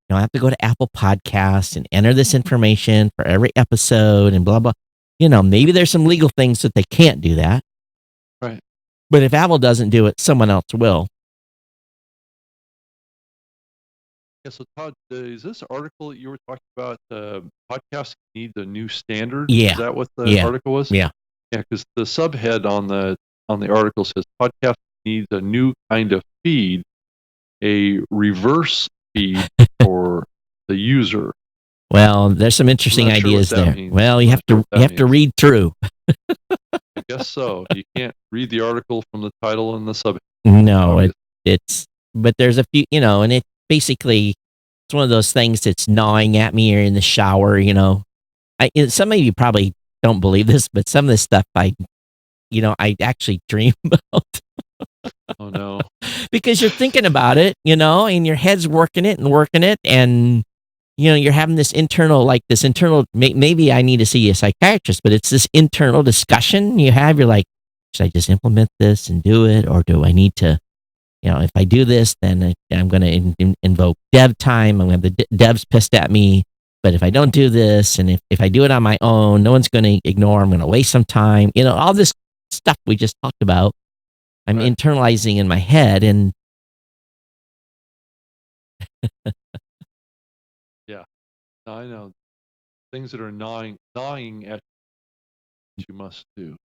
don't have to go to Apple Podcasts and enter this information for every episode and blah, blah. Maybe there's some legal things that they can't do that. Right. But if Apple doesn't do it, someone else will. Yeah, so Todd, is this article that you were talking about, podcasts need the new standard? Yeah. Is that what the article was? Yeah. Yeah, because the subhead on the article says podcast needs a new kind of feed, a reverse feed for the user. Well, there's some interesting I'm not sure ideas what that there. means. Well, you I'm have not sure to what that means. read through. I guess so. You can't read the article from the title and the subhead. No, but there's a few, and it basically, it's one of those things that's gnawing at me or in the shower, some of you probably don't believe this, but some of this stuff I actually dream about. Oh no. Because you're thinking about it, and your head's working it, and you're having this internal, maybe I need to see a psychiatrist, but it's this internal discussion you have. You're like, should I just implement this and do it? Or do I need to, if I do this, then I'm going to invoke dev time. I'm going to have the devs pissed at me. But if I don't do this, and if I do it on my own, no one's going to ignore, I'm going to waste some time. All this stuff we just talked about, I'm internalizing in my head. And yeah, I know things that are gnawing at you must do.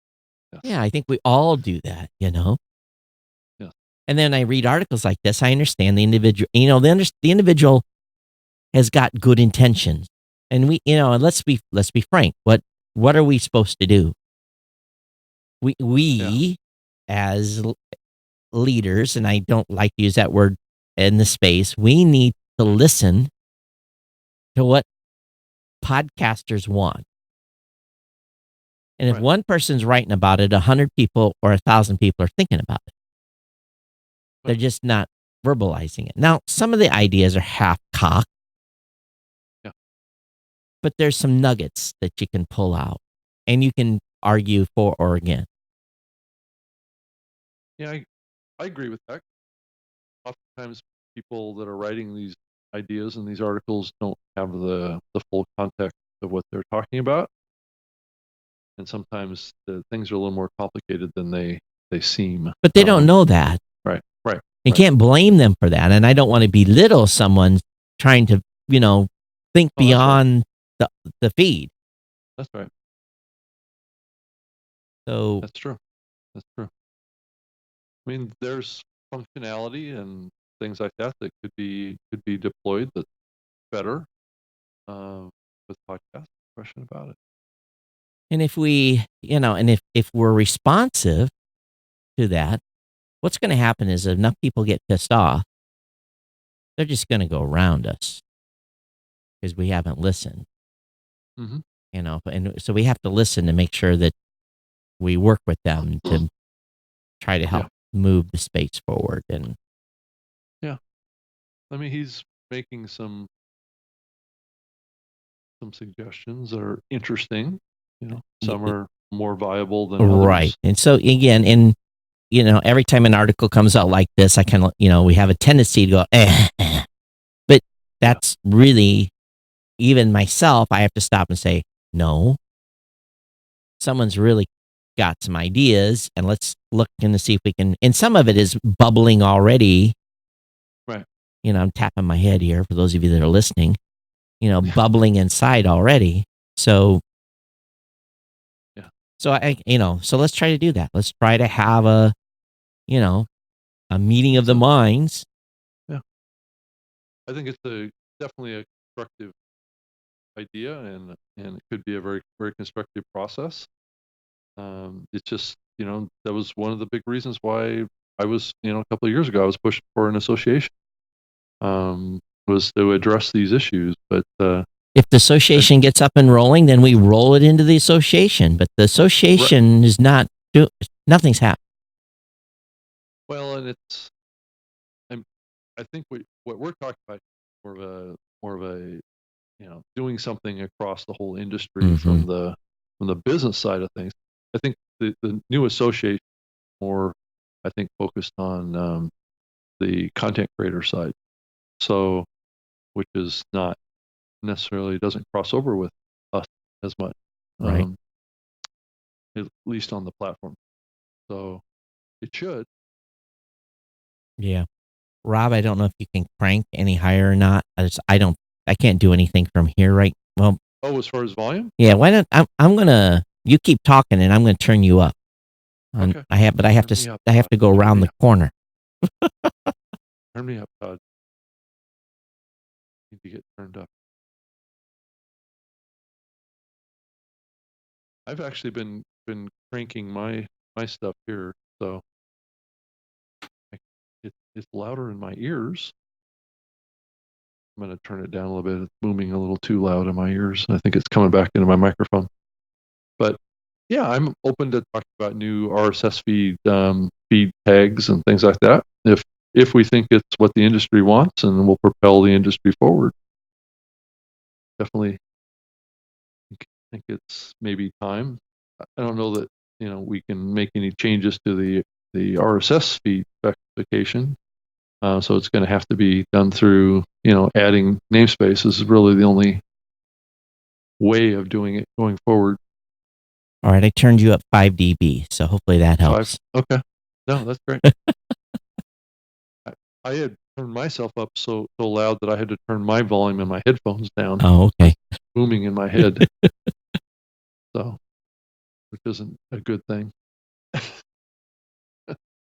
Yes. Yeah, I think we all do that, you know? Yes. And then I read articles like this. I understand the individual, you know, the individual has got good intentions. And we, you know, and let's be frank. What are we supposed to do? We Yeah. we as leaders, and I don't like to use that word in the space, we need to listen to what podcasters want. And if Right. one person's writing about it, 100 people or 1,000 people are thinking about it. They're Right. just not verbalizing it. Now, some of the ideas are half cocked, Yeah. but there's some nuggets that you can pull out and you can argue for or against. Yeah, I agree with that. Oftentimes, people that are writing these ideas and these articles don't have the full context of what they're talking about, and sometimes the things are a little more complicated than they seem. But they don't know that. Right. Right. You Right. can't blame them for that. And I don't want to belittle someone trying to, you know, think Oh, that's right. beyond the feed. That's right. So, That's true. That's true. I mean, there's functionality and things like that that could be deployed that's better with podcasts. No question about it. and if we, you know, and if we're responsive to that, what's going to happen is enough people get pissed off, they're just going to go around us because we haven't listened, Hmm. you know. And so we have to listen to make sure that we work with them to try to help Yeah. move the space forward. And Yeah. I mean, he's making some suggestions that are interesting. You know, some are more viable than right. others. And so again, in you know, every time an article comes out like this, I kind of, you know, we have a tendency to go, but Yeah. that's really, even myself, I have to stop and say, no, someone's really got some ideas, and let's look in to see if we can. And some of it is bubbling already. Right. You know, I'm tapping my head here for those of you that are listening, you know, Yeah. bubbling inside already. So, Yeah. so you know, so let's try to do that. Let's try to have a, you know, a meeting of the So, minds. yeah. I think it's definitely a constructive idea, and it could be a very constructive process. It's just, you know, that was one of the big reasons why I was, you know, a couple of years ago I was pushing for an association, was to address these issues. But If the association gets up and rolling, then we roll it into the association. But the association is not nothing's happened. well, and it's I'm, I think what we're talking about is more of a you know, doing something across the whole industry Mhm. from the business side of things. I think the new association more, I think, focused on the content creator side. So, which is not necessarily doesn't cross over with us as much, Right. at least on the platform. So it should. Yeah. Rob, I don't know if you can crank any higher or not. I can't do anything from here, right? Well, Oh, as far as volume, yeah, why don't I'm gonna you keep talking and I'm gonna turn you up. okay. But I have Turn me up, I have Todd. to go Turn around me the up. corner. Turn me up, Todd. Need to get turned up. I've actually been cranking my stuff here, so it's louder in my ears. I'm going to turn it down a little bit. It's booming a little too loud in my ears. I think it's coming back into my microphone. But yeah, I'm open to talking about new RSS feed tags and things like that. If we think it's what the industry wants and will propel the industry forward, definitely think it's maybe time. I don't know that we can make any changes to the RSS feed specification. So it's going to have to be done through, adding namespaces is really the only way of doing it going forward. All right, I turned you up 5 dB, so hopefully that Five. helps. Okay. No, that's great. I had turned myself up so loud that I had to turn my volume in my headphones down. Oh, okay. Booming in my head. So which isn't a good thing.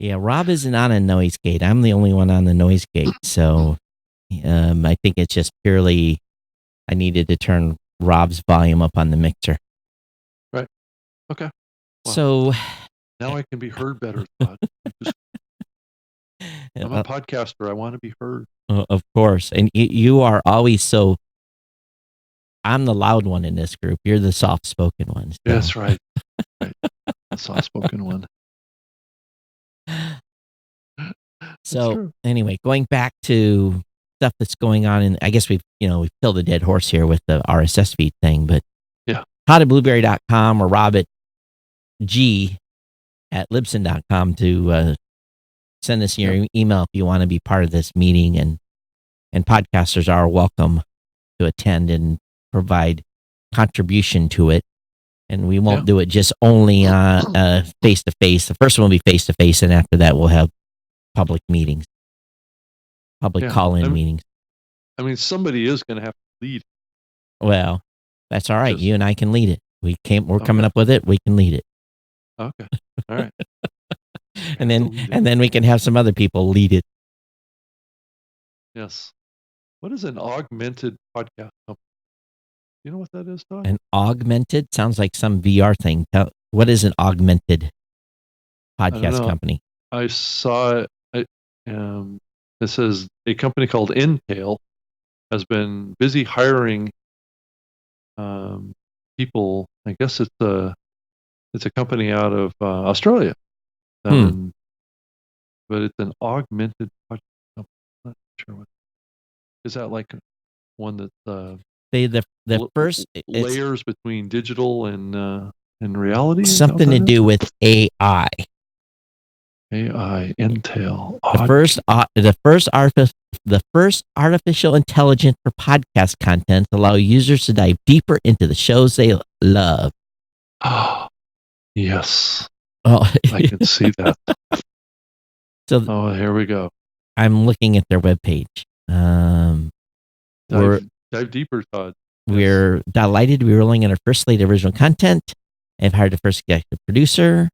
Yeah, Rob isn't on a noise gate. I'm the only one on the noise gate. So I think it's just purely I needed to turn Rob's volume up on the mixer. Right. Okay. Wow. So Now I can be heard better, Todd. I'm a podcaster. I want to be heard. of course. And you are always so. I'm the loud one in this group. You're the soft spoken one. So. That's right. Right. The soft spoken one. So anyway, going back to stuff that's going on, and I guess we've killed a dead horse here with the RSS feed thing, but yeah, todd@blueberry.com or rob@g@libsyn.com to send us your email if you want to be part of this meeting, and podcasters are welcome to attend and provide contribution to it. And we won't do it just only face to face. The first one will be face to face, and after that we'll have public meetings, public call-in meetings. I mean, somebody is going to have to lead. Well, that's all right. You and I can lead it. We're coming up with it. We can lead it. Okay. All right. and then we can have some other people lead it. Yes. What is an augmented podcast company? You know what that is, Todd? An augmented sounds like some VR thing. What is an augmented podcast company? I saw it. It says a company called Intel has been busy hiring people. I guess it's a company out of Australia, but it's an augmented podcast company. I'm not sure what is that like. One that the first layers between digital and reality. Something to do with AI. AI Intel. The first artificial intelligence for podcast content to allow users to dive deeper into the shows they love. Oh, yes. Oh, I can see that. So, here we go. I'm looking at their webpage. Dive deeper, Todd. We're delighted to be rolling in our first slate of original content. I've hired the first executive producer.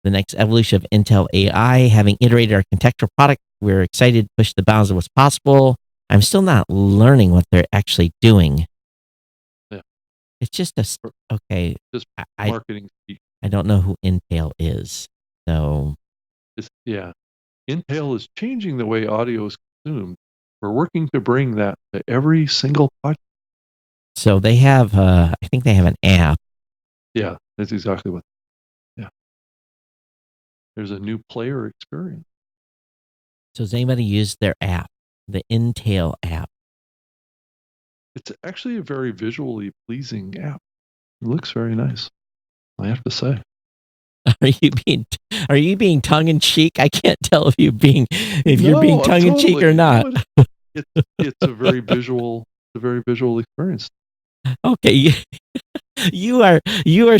The next evolution of Intel AI, having iterated our contextual product, we're excited to push the bounds of what's possible. I'm still not learning what they're actually doing. Yeah. It's just okay. Just marketing speak. I don't know who Intel is. So Intel is changing the way audio is consumed. We're working to bring that to every single podcast. So they have, I think they have an app. Yeah, that's exactly what. Yeah. There's a new player experience. So has anybody used their app, the Intel app? It's actually a very visually pleasing app. It looks very nice, I have to say. Are you being tongue in cheek? I can't tell if you're being tongue in cheek or not. It's a very visual experience. Okay, you are really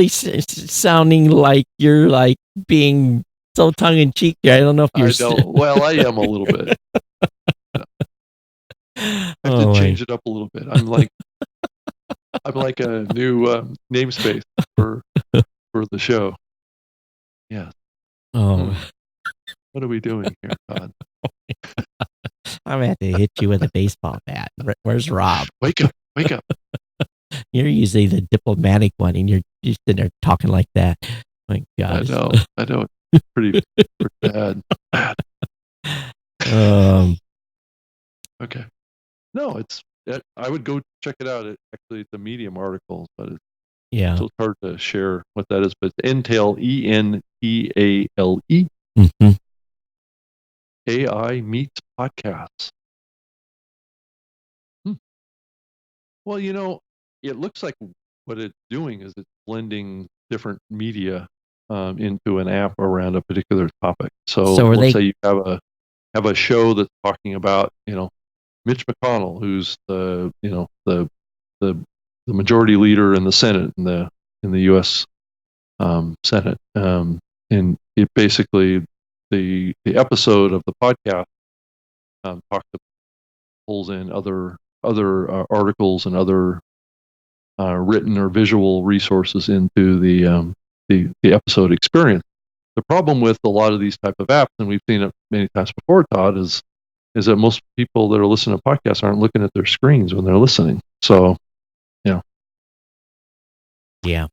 sounding like you're like being so tongue in cheek here. I don't know if you're. Well, I am a little bit. I have to change it up a little bit. I'm like a new namespace for the show. Yeah. Oh. What are we doing here, Todd? I'm gonna have to hit you with a baseball bat. Where's Rob? Wake up! Wake up! You're usually the diplomatic one, and you're just sitting there talking like that. My gosh. I know. Pretty bad. Okay. No, I would go check it out. Actually, it's a Medium article, but it's hard to share what that is. But it's Intel, ENTALE. Mm-hmm. AI meets podcasts. Well, it looks like what it's doing is it's blending different media into an app around a particular topic. So let's say you have a show that's talking about Mitch McConnell, who's the majority leader in the Senate in the U.S. Senate, and it basically the episode of the podcast pulls in other articles and other written or visual resources into the episode experience. The problem with a lot of these type of apps, and we've seen it many times before, Todd, is that most people that are listening to podcasts aren't looking at their screens when they're listening. So, Yeah,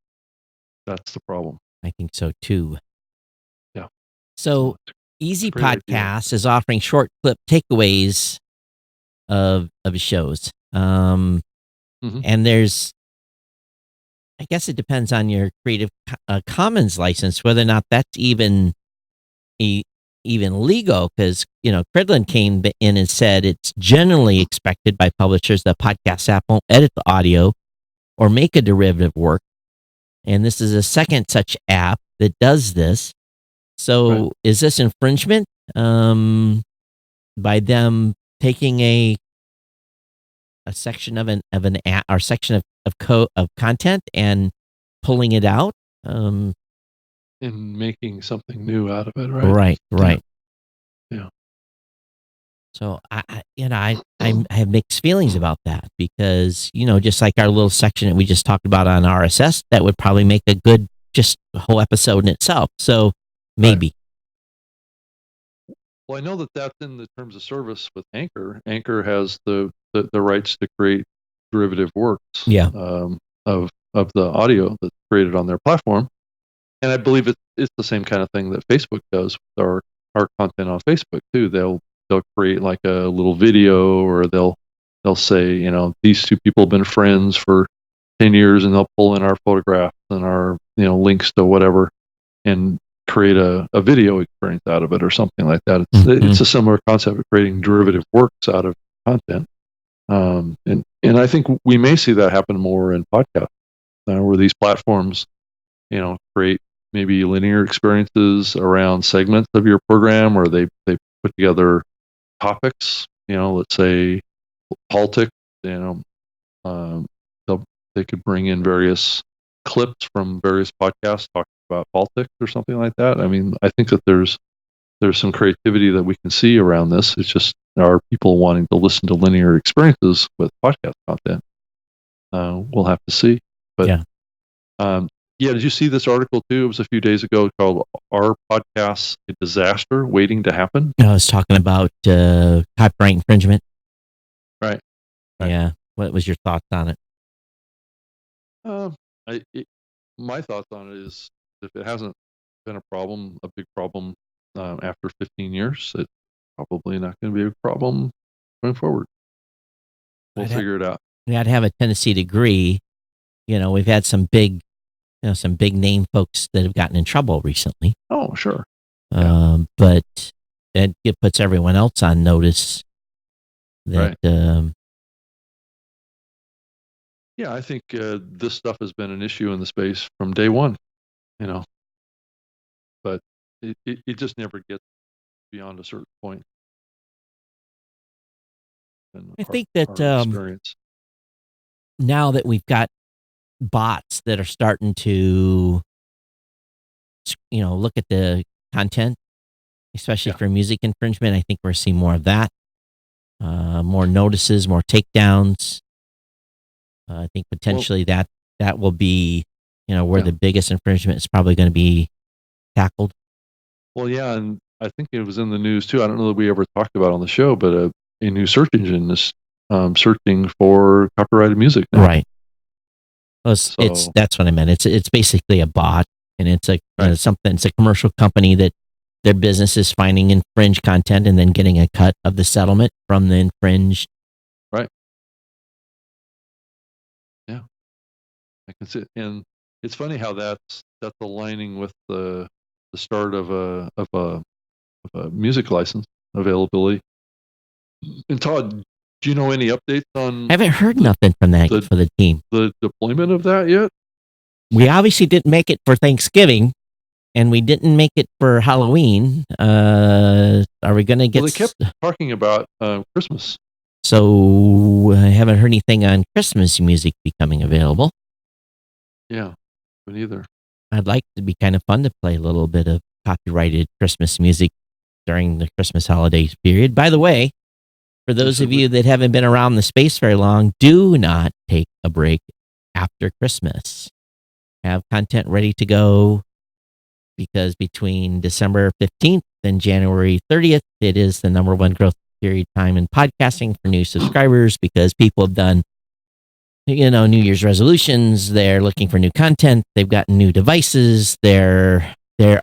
that's the problem. I think so too. Yeah. So, it's Easy a great idea. Podcast is offering short clip takeaways of shows. Mhm. And there's, I guess it depends on your Creative Commons license, whether or not that's even legal, because Cridlin came in and said it's generally expected by publishers that podcast app won't edit the audio or make a derivative work, and this is a second such app that does this. So Right. is this infringement by them taking a section of an app or section of content and pulling it out? And making something new out of it, right? Right, right. Yeah. So I have mixed feelings about that, because just like our little section that we just talked about on RSS, that would probably make a good just whole episode in itself. So maybe. Well, I know that that's in the terms of service with Anchor. Anchor has the rights to create derivative works Yeah. of the audio that's created on their platform, and I believe it's the same kind of thing that Facebook does with our content on Facebook too. They'll create like a little video, or they'll say, these two people have been friends for 10 years, and they'll pull in our photographs and our links to whatever, and create a video experience out of it or something like that. It's a similar concept of creating derivative works out of content. And I think we may see that happen more in podcasts, where these platforms, create maybe linear experiences around segments of your program, or they put together topics, let's say politics, they could bring in various clips from various podcasts talking about politics or something like that. I mean, I think that there's some creativity that we can see around this. It's just, are people wanting to listen to linear experiences with podcast content? We'll have to see. But did you see this article too? It was a few days ago, called "Are Podcasts a Disaster Waiting to Happen?" I was talking about copyright infringement. Right. Yeah. What was your thoughts on it? My thoughts on it is, if it hasn't been a big problem after 15 years, it's probably not going to be a problem going forward. We'll figure it out. I'd have a tendency to agree. We've had some big name folks that have gotten in trouble recently. Oh, sure. But it puts everyone else on notice that. Right. Yeah, I think this stuff has been an issue in the space from day one, but it just never gets beyond a certain point. I think that experience. Now that we've got bots that are starting to, look at the content, especially for music infringement, I think we're seeing more of that. More notices, more takedowns. I think potentially that will be, where the biggest infringement is probably going to be tackled. Well, yeah, and I think it was in the news too. I don't know that we ever talked about it on the show, but a new search engine is searching for copyrighted music now. Right. Well, that's what I meant. It's basically a bot, and it's it's a commercial company that their business is finding infringed content and then getting a cut of the settlement from the infringed. Right. Yeah, I can see it. And it's funny how that's aligning with the start of a music license availability. And Todd, do you know any updates on? I haven't heard nothing from that for the team. The deployment of that yet? We obviously didn't make it for Thanksgiving, and we didn't make it for Halloween. Are we going to get? Well, they kept talking about Christmas. So I haven't heard anything on Christmas music becoming available. Yeah, me neither. I'd like to be kind of fun to play a little bit of copyrighted Christmas music during the Christmas holidays period. By the way, for those of you that haven't been around the space very long, do not take a break after Christmas. Have content ready to go because between December 15th and January 30th, it is the number one growth period time in podcasting for new subscribers because people have done, New Year's resolutions. They're looking for new content. They've gotten new devices. They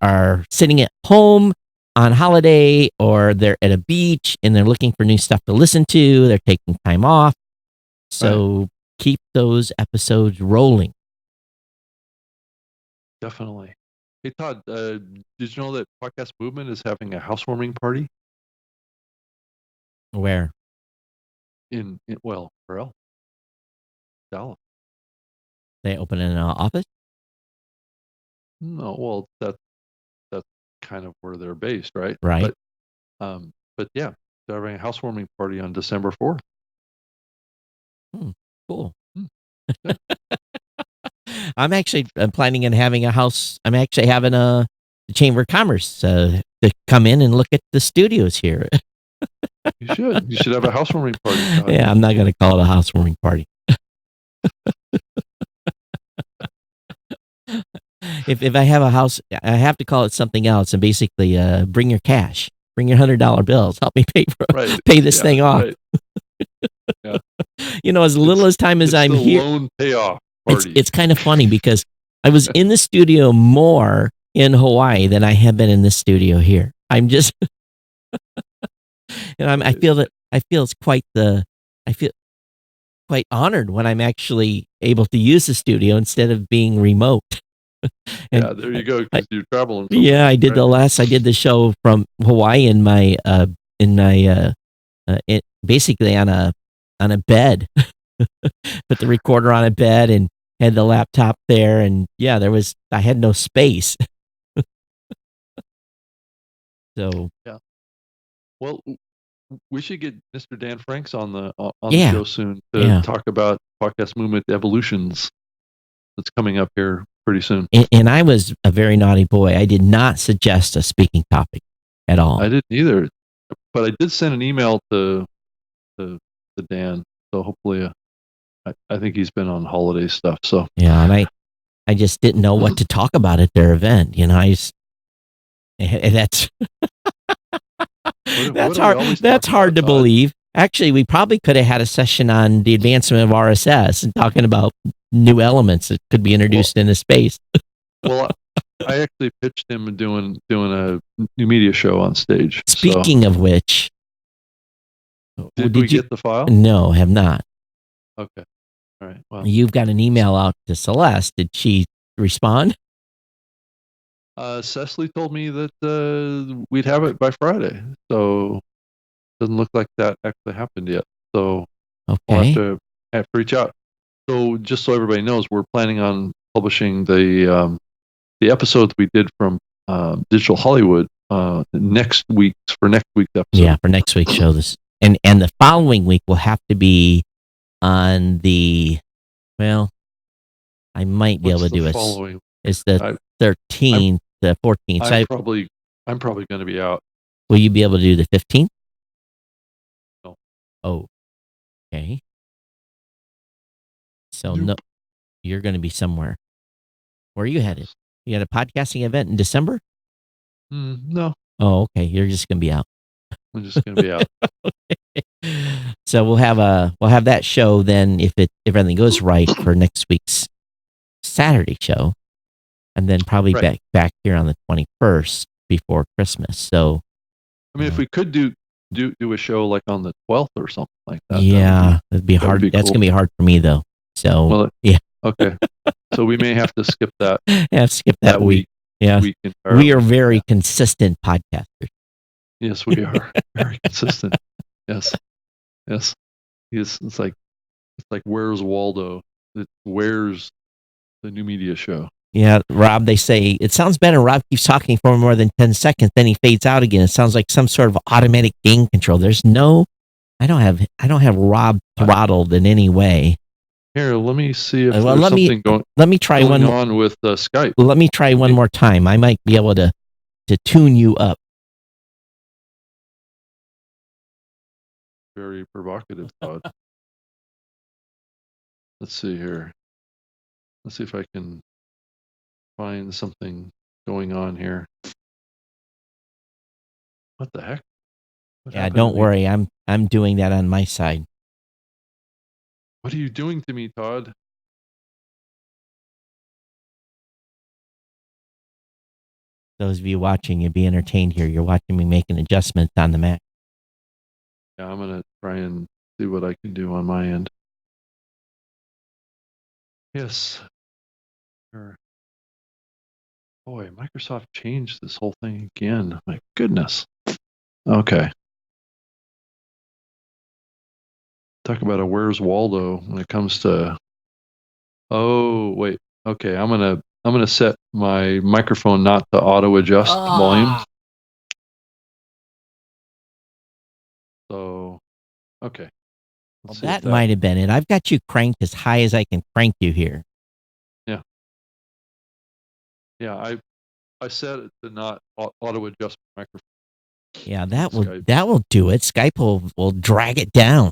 are sitting at home on holiday or they're at a beach and they're looking for new stuff to listen to. They're taking time off. So keep those episodes rolling. Definitely. Hey, Todd, did you know that Podcast Movement is having a housewarming party Where? Burrell, Dallas? They open an office? No, well, that's kind of where they're based, right? Right. But yeah, they're having a housewarming party on December 4th. Cool. Yeah. I'm actually planning on having a house. I'm actually having the Chamber of Commerce to come in and look at the studios here. You should. You should have a housewarming party, Todd. Yeah, I'm not going to call it a housewarming party. If I have a house, I have to call it something else. And basically, bring your cash, bring your $100 bills, help me pay this thing off. Right. Yeah. As little as time as I'm the here, loan payoff party. it's kind of funny because I was in the studio more in Hawaii than I have been in this studio here. I'm just, I feel it's I feel quite honored when I'm actually able to use the studio instead of being remote. And yeah, there you go. Because you're traveling. Yeah, I did I did the show from Hawaii in my basically on a bed. Put the recorder on a bed and had the laptop there, and yeah, I had no space. So yeah. Well, we should get Mr. Dan Franks on the show soon to talk about Podcast Movement Evolutions that's coming up here pretty soon. And I was a very naughty boy. I did not suggest a speaking topic at all. I didn't either, but I did send an email to Dan. So hopefully, I think he's been on holiday stuff. So yeah, and I just didn't know what to talk about at their event. That's that's hard. That's hard to believe. Actually, we probably could have had a session on the advancement of RSS and talking about new elements that could be introduced into space. Well, I actually pitched him doing a new media show on stage. Speaking of which, did we get the file? No, have not. Okay. All right. Well, you've got an email out to Celeste. Did she respond? Cecily told me that we'd have it by Friday, so doesn't look like that actually happened yet. So okay, we'll have to reach out. So just so everybody knows, we're planning on publishing the episodes we did from Digital Hollywood next week's episode. Yeah, for next week's show. And the following week will have to be on the. Well, I might be able to do it. It's the 13th, the 14th. I'm probably going to be out. Will you be able to do the 15th? No. Oh, okay. So no, you're going to be somewhere. Where are you headed? You had a podcasting event in December? No. Oh, okay. You're just going to be out. I'm just going to be out. Okay. So we'll have that show then if everything goes right for next week's Saturday show, and then probably back here on the 21st before Christmas. So, I mean, if we could do a show like on the 12th or something like that. Yeah, that'd be hard. That's going to be hard for me though. So, yeah. Okay. So we may have to skip that. Yeah, skip that week. Yeah. We are very consistent podcasters. Yes, we are very consistent. Yes. It's like Where's Waldo? Where's the new media show? Yeah, Rob, they say it sounds better. Rob keeps talking for more than 10 seconds, then he fades out again. It sounds like some sort of automatic gain control. I don't have Rob throttled in any way. Here, let me see if there's something going. Let me try one on with Skype. Let me try one more time. I might be able to tune you up. Very provocative thought. Let's see here. Let's see if I can find something going on here. What the heck? What Yeah, happened to don't me? worry. I'm doing that on my side. What are you doing to me, Todd? Those of you watching, you'll be entertained here. You're watching me making adjustments on the Mac. Yeah, I'm gonna try and see what I can do on my end. Yes. Sure. Boy, Microsoft changed this whole thing again. My goodness. Okay. Talk about a Where's Waldo when it comes to. Oh, wait. Okay, I'm gonna set my microphone not to auto adjust volumes. So, okay. Well, Let's see if that might have been it. I've got you cranked as high as I can crank you here. Yeah, I set it to not auto adjust my microphone. Yeah, Skype. that will do it. Skype will drag it down.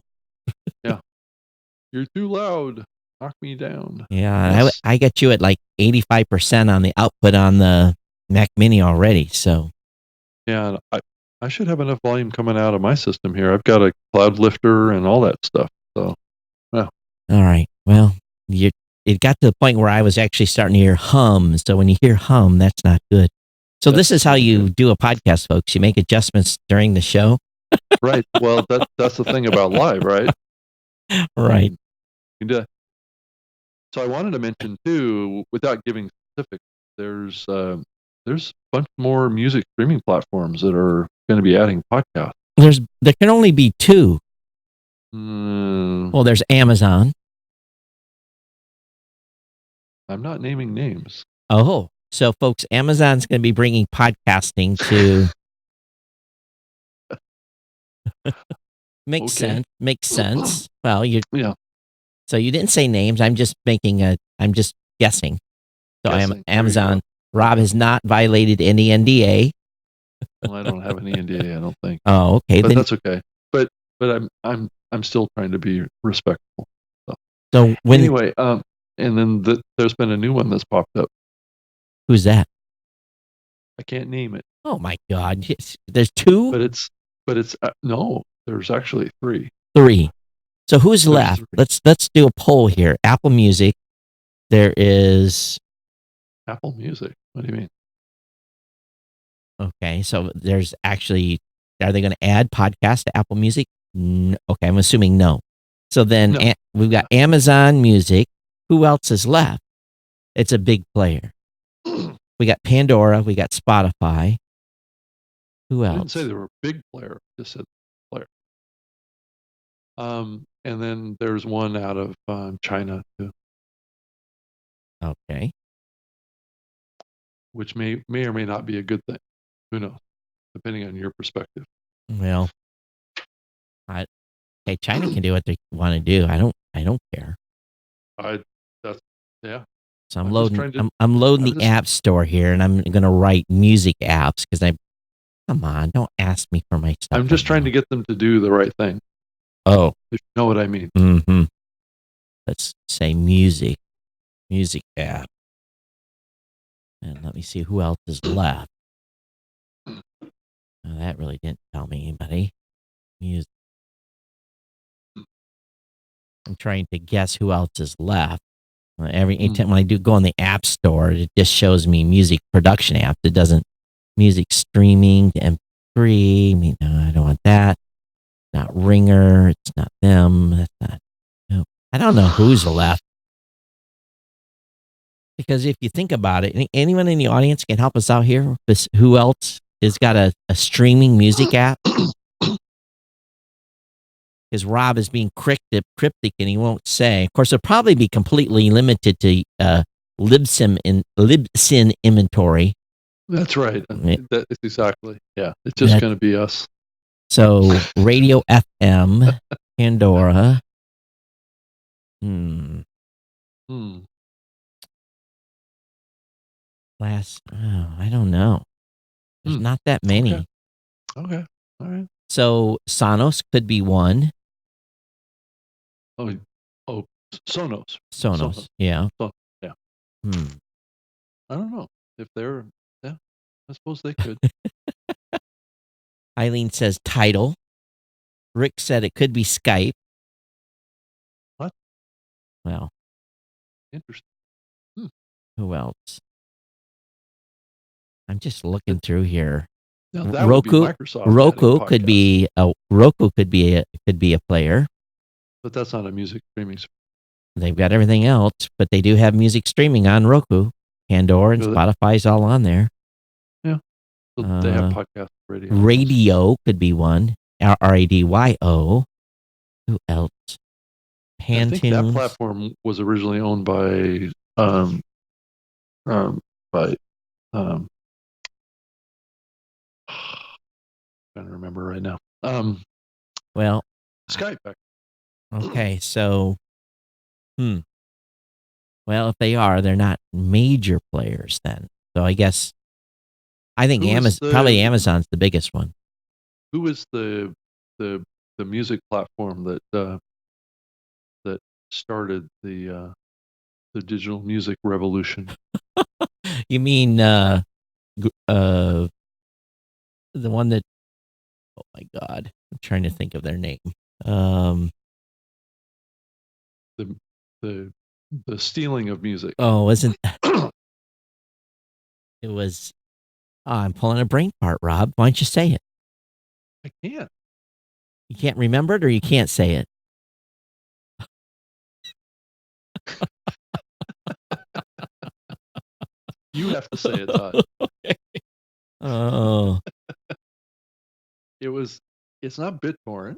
You're too loud. Knock me down. Yeah, Yes. I got you at like 85% on the output on the Mac Mini already. So Yeah, I should have enough volume coming out of my system here. I've got a cloud lifter and all that stuff. So, all right. Well, it got to the point where I was actually starting to hear hum. So when you hear hum, that's not good. So this is how you do a podcast, folks. You make adjustments during the show. right. Well, that's the thing about live, right? Right. You do. So I wanted to mention too, without giving specifics, there's a bunch more music streaming platforms that are going to be adding podcasts. There can only be two. Mm, Well, there's Amazon. I'm not naming names. Oh, so folks, Amazon's going to be bringing podcasting to. Makes sense. Makes sense. Well, Yeah. So you didn't say names. I'm just guessing. So Guessing. Amazon. Rob has not violated any NDA. Well, I don't have any NDA, I don't think. Oh, okay. But Then, that's okay. But I'm still trying to be respectful. so when Anyway, and then there's been a new one that's popped up. who's that? I can't name it, Oh my God! Yes, there's two, but it's no. There's actually three. three. So who's There's left? three. Let's do a poll here. Apple Music. There is. Apple Music. What do you mean? Okay, so there's actually. Are they going to add podcast to Apple Music? Okay, I'm assuming no. So then No. We've got Amazon Music. Who else is left? It's a big player. We got Pandora. We got Spotify. Who I else? didn't say they were a big player. Just said player. And then there's one out of China too, Okay. which may or may not be a good thing. Who knows? Depending on your perspective. Well, hey, China can do what they want to do. I don't care. Yeah. So I'm I'm just loading. trying to- I'm loading I'm the just- app store here, and I'm gonna write music apps because come on, don't ask me for my stuff. I'm just trying to get them to do the right thing. Oh. If you know what I mean. Mm-hmm. Let's say music app, and let me see who else is left. That really didn't tell me anybody. Music. I'm trying to guess who else is left. Anytime when I do go on the app store, it just shows me music production apps. It doesn't music streaming to MP3. I mean, no, I don't want that. Not Ringer. It's not them. That's not. No. I don't know who's left. Because if you think about it, anyone in the audience can help us out here. Who else has got a streaming music app? Because Rob is being cryptic and he won't say. Of course, it'll probably be completely limited to Libsyn inventory. That's right. Yeah. That's exactly. Yeah. It's just going to be us. So Radio FM, Pandora. I don't know. There's not that many. Okay. All right. So Sonos could be one. Oh, Sonos. Yeah. Yeah. I don't know if they're. Yeah, I suppose they could. Eileen says Tidal. Rick said it could be Skype. What? Well, Interesting. who else? I'm just looking through here. Now that would be Microsoft. Roku could be a player. But that's not a music streaming. They've got everything else, but they do have music streaming on Roku. Pandora and Spotify's all on there. Yeah. So they have podcast radio. Radio could be one. Radio. Who else? I think that platform was originally owned by trying to remember right now. Well, Skype. Okay, so well, if they are, they're not major players then. So I think probably Amazon's the biggest one. Who is the music platform that started the digital music revolution? You mean the one that? Oh my God, I'm trying to think of their name. The stealing of music. Oh, wasn't it was? I'm pulling a brain fart, Rob. Why don't you say it? I can't. You can't remember it, or you can't say it. You have to say it, Todd. Okay. Oh. It's not BitTorrent.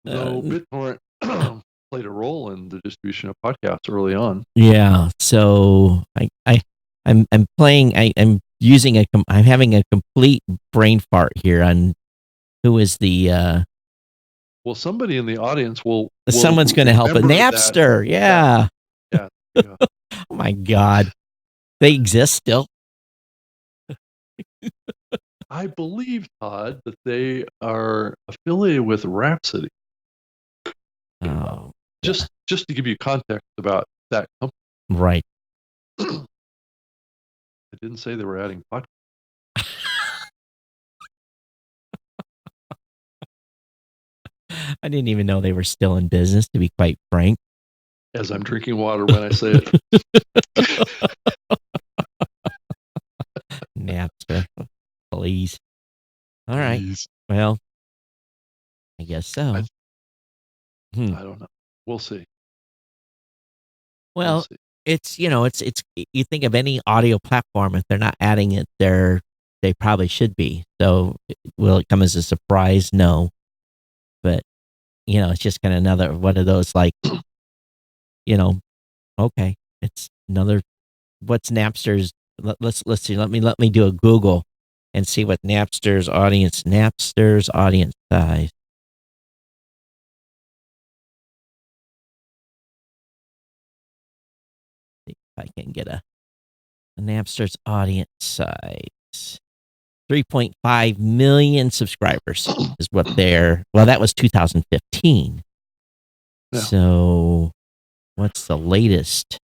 Though BitTorrent played a role in the distribution of podcasts early on. Yeah. So I'm playing. I'm having a complete brain fart here on who is the. Well, somebody in the audience will. Someone's going to help. Napster. Yeah. Yeah. Oh my God. They exist still. I believe, Todd, that they are affiliated with Rhapsody. Oh. Just to give you context about that company. Right. I didn't say they were adding podcasts. I didn't even know they were still in business, to be quite frank. As I'm drinking water when I say it. Napster. Please. All right. Please. Well, I guess so. I don't know. We'll see. Well, it's you think of any audio platform, if they're not adding it, they probably should be. So will it come as a surprise? No. But it's just kind of another one of those like, okay, it's another. What's Napster's? Let's see. Let me do a Google and see what Napster's audience size. See if I can get a Napster's audience size. 3.5 million subscribers is what that was 2015. Yeah. So what's the latest?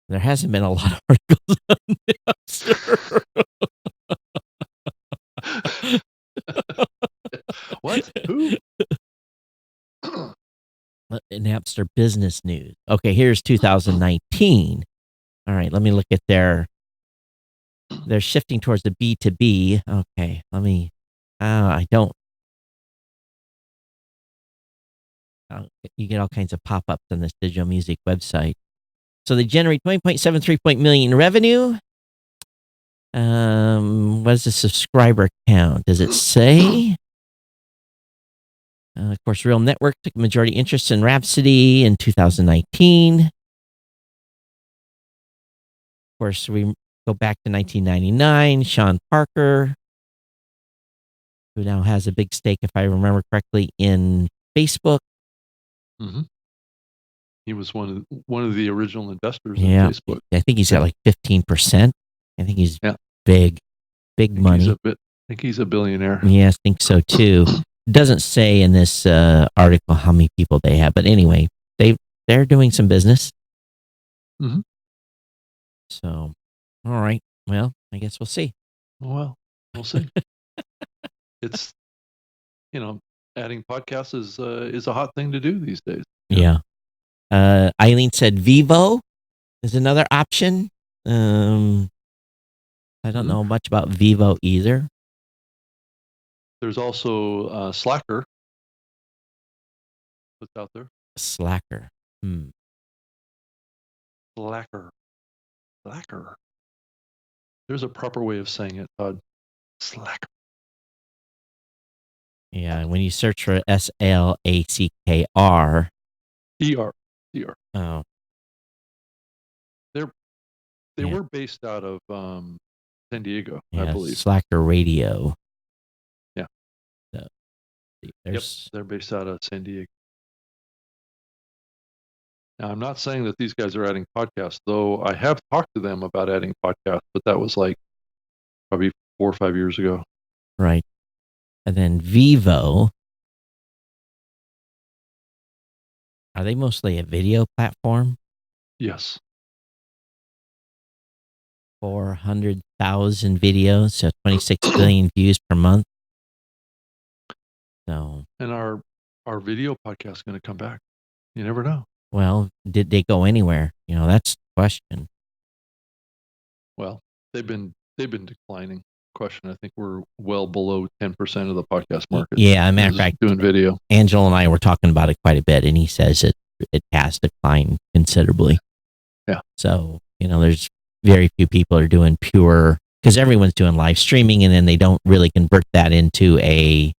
There hasn't been a lot of articles on Napster. What? Who? Napster Business News. Okay, here's 2019. All right, let me look at they're shifting towards the B2B. Okay, you get all kinds of pop-ups on this digital music website. So they generate 20.73 million in revenue. What is the subscriber count? Does it say? Of course, Real Network took majority interest in Rhapsody in 2019. Of course, we go back to 1999. Sean Parker, who now has a big stake, if I remember correctly, in Facebook. Mm-hmm. He was one of the original investors in Facebook. I think he's got like 15%. I think he's big money. I think he's a billionaire. Yeah, I think so too. Doesn't say in this article how many people they have, but anyway, they're doing some business. Mhm. So, all right. Well, I guess we'll see. Well, we'll see. It's, you know, adding podcasts is a hot thing to do these days. Yeah. Eileen said Vivo is another option. I don't Mhm. know much about Vivo either. There's also Slacker that's out there. Slacker. Slacker. Slacker. There's a proper way of saying it, Todd. Slacker. Yeah. When you search for SLACKR. ER. ER. Oh, They yeah. were based out of San Diego, I Yeah. believe. Slacker Radio. Yeah. So, Yep. there's, They're based out of San Diego. Now, I'm not saying that these guys are adding podcasts, though I have talked to them about adding podcasts, but that was like probably 4 or 5 years ago. right. And then Vivo. Are they mostly a video platform? Yes. 400,000 videos, so 26 billion views per month. So, And our video podcast is going to come back. You never know. well, did they go anywhere? That's the question. Well, they've been declining. Question. I think we're well below 10% of the podcast market. Yeah, as a matter of is fact, doing video. Angela and I were talking about it quite a bit, and he says it has declined considerably. Yeah. So, there's very few people are doing pure, because everyone's doing live streaming, and then they don't really convert that into a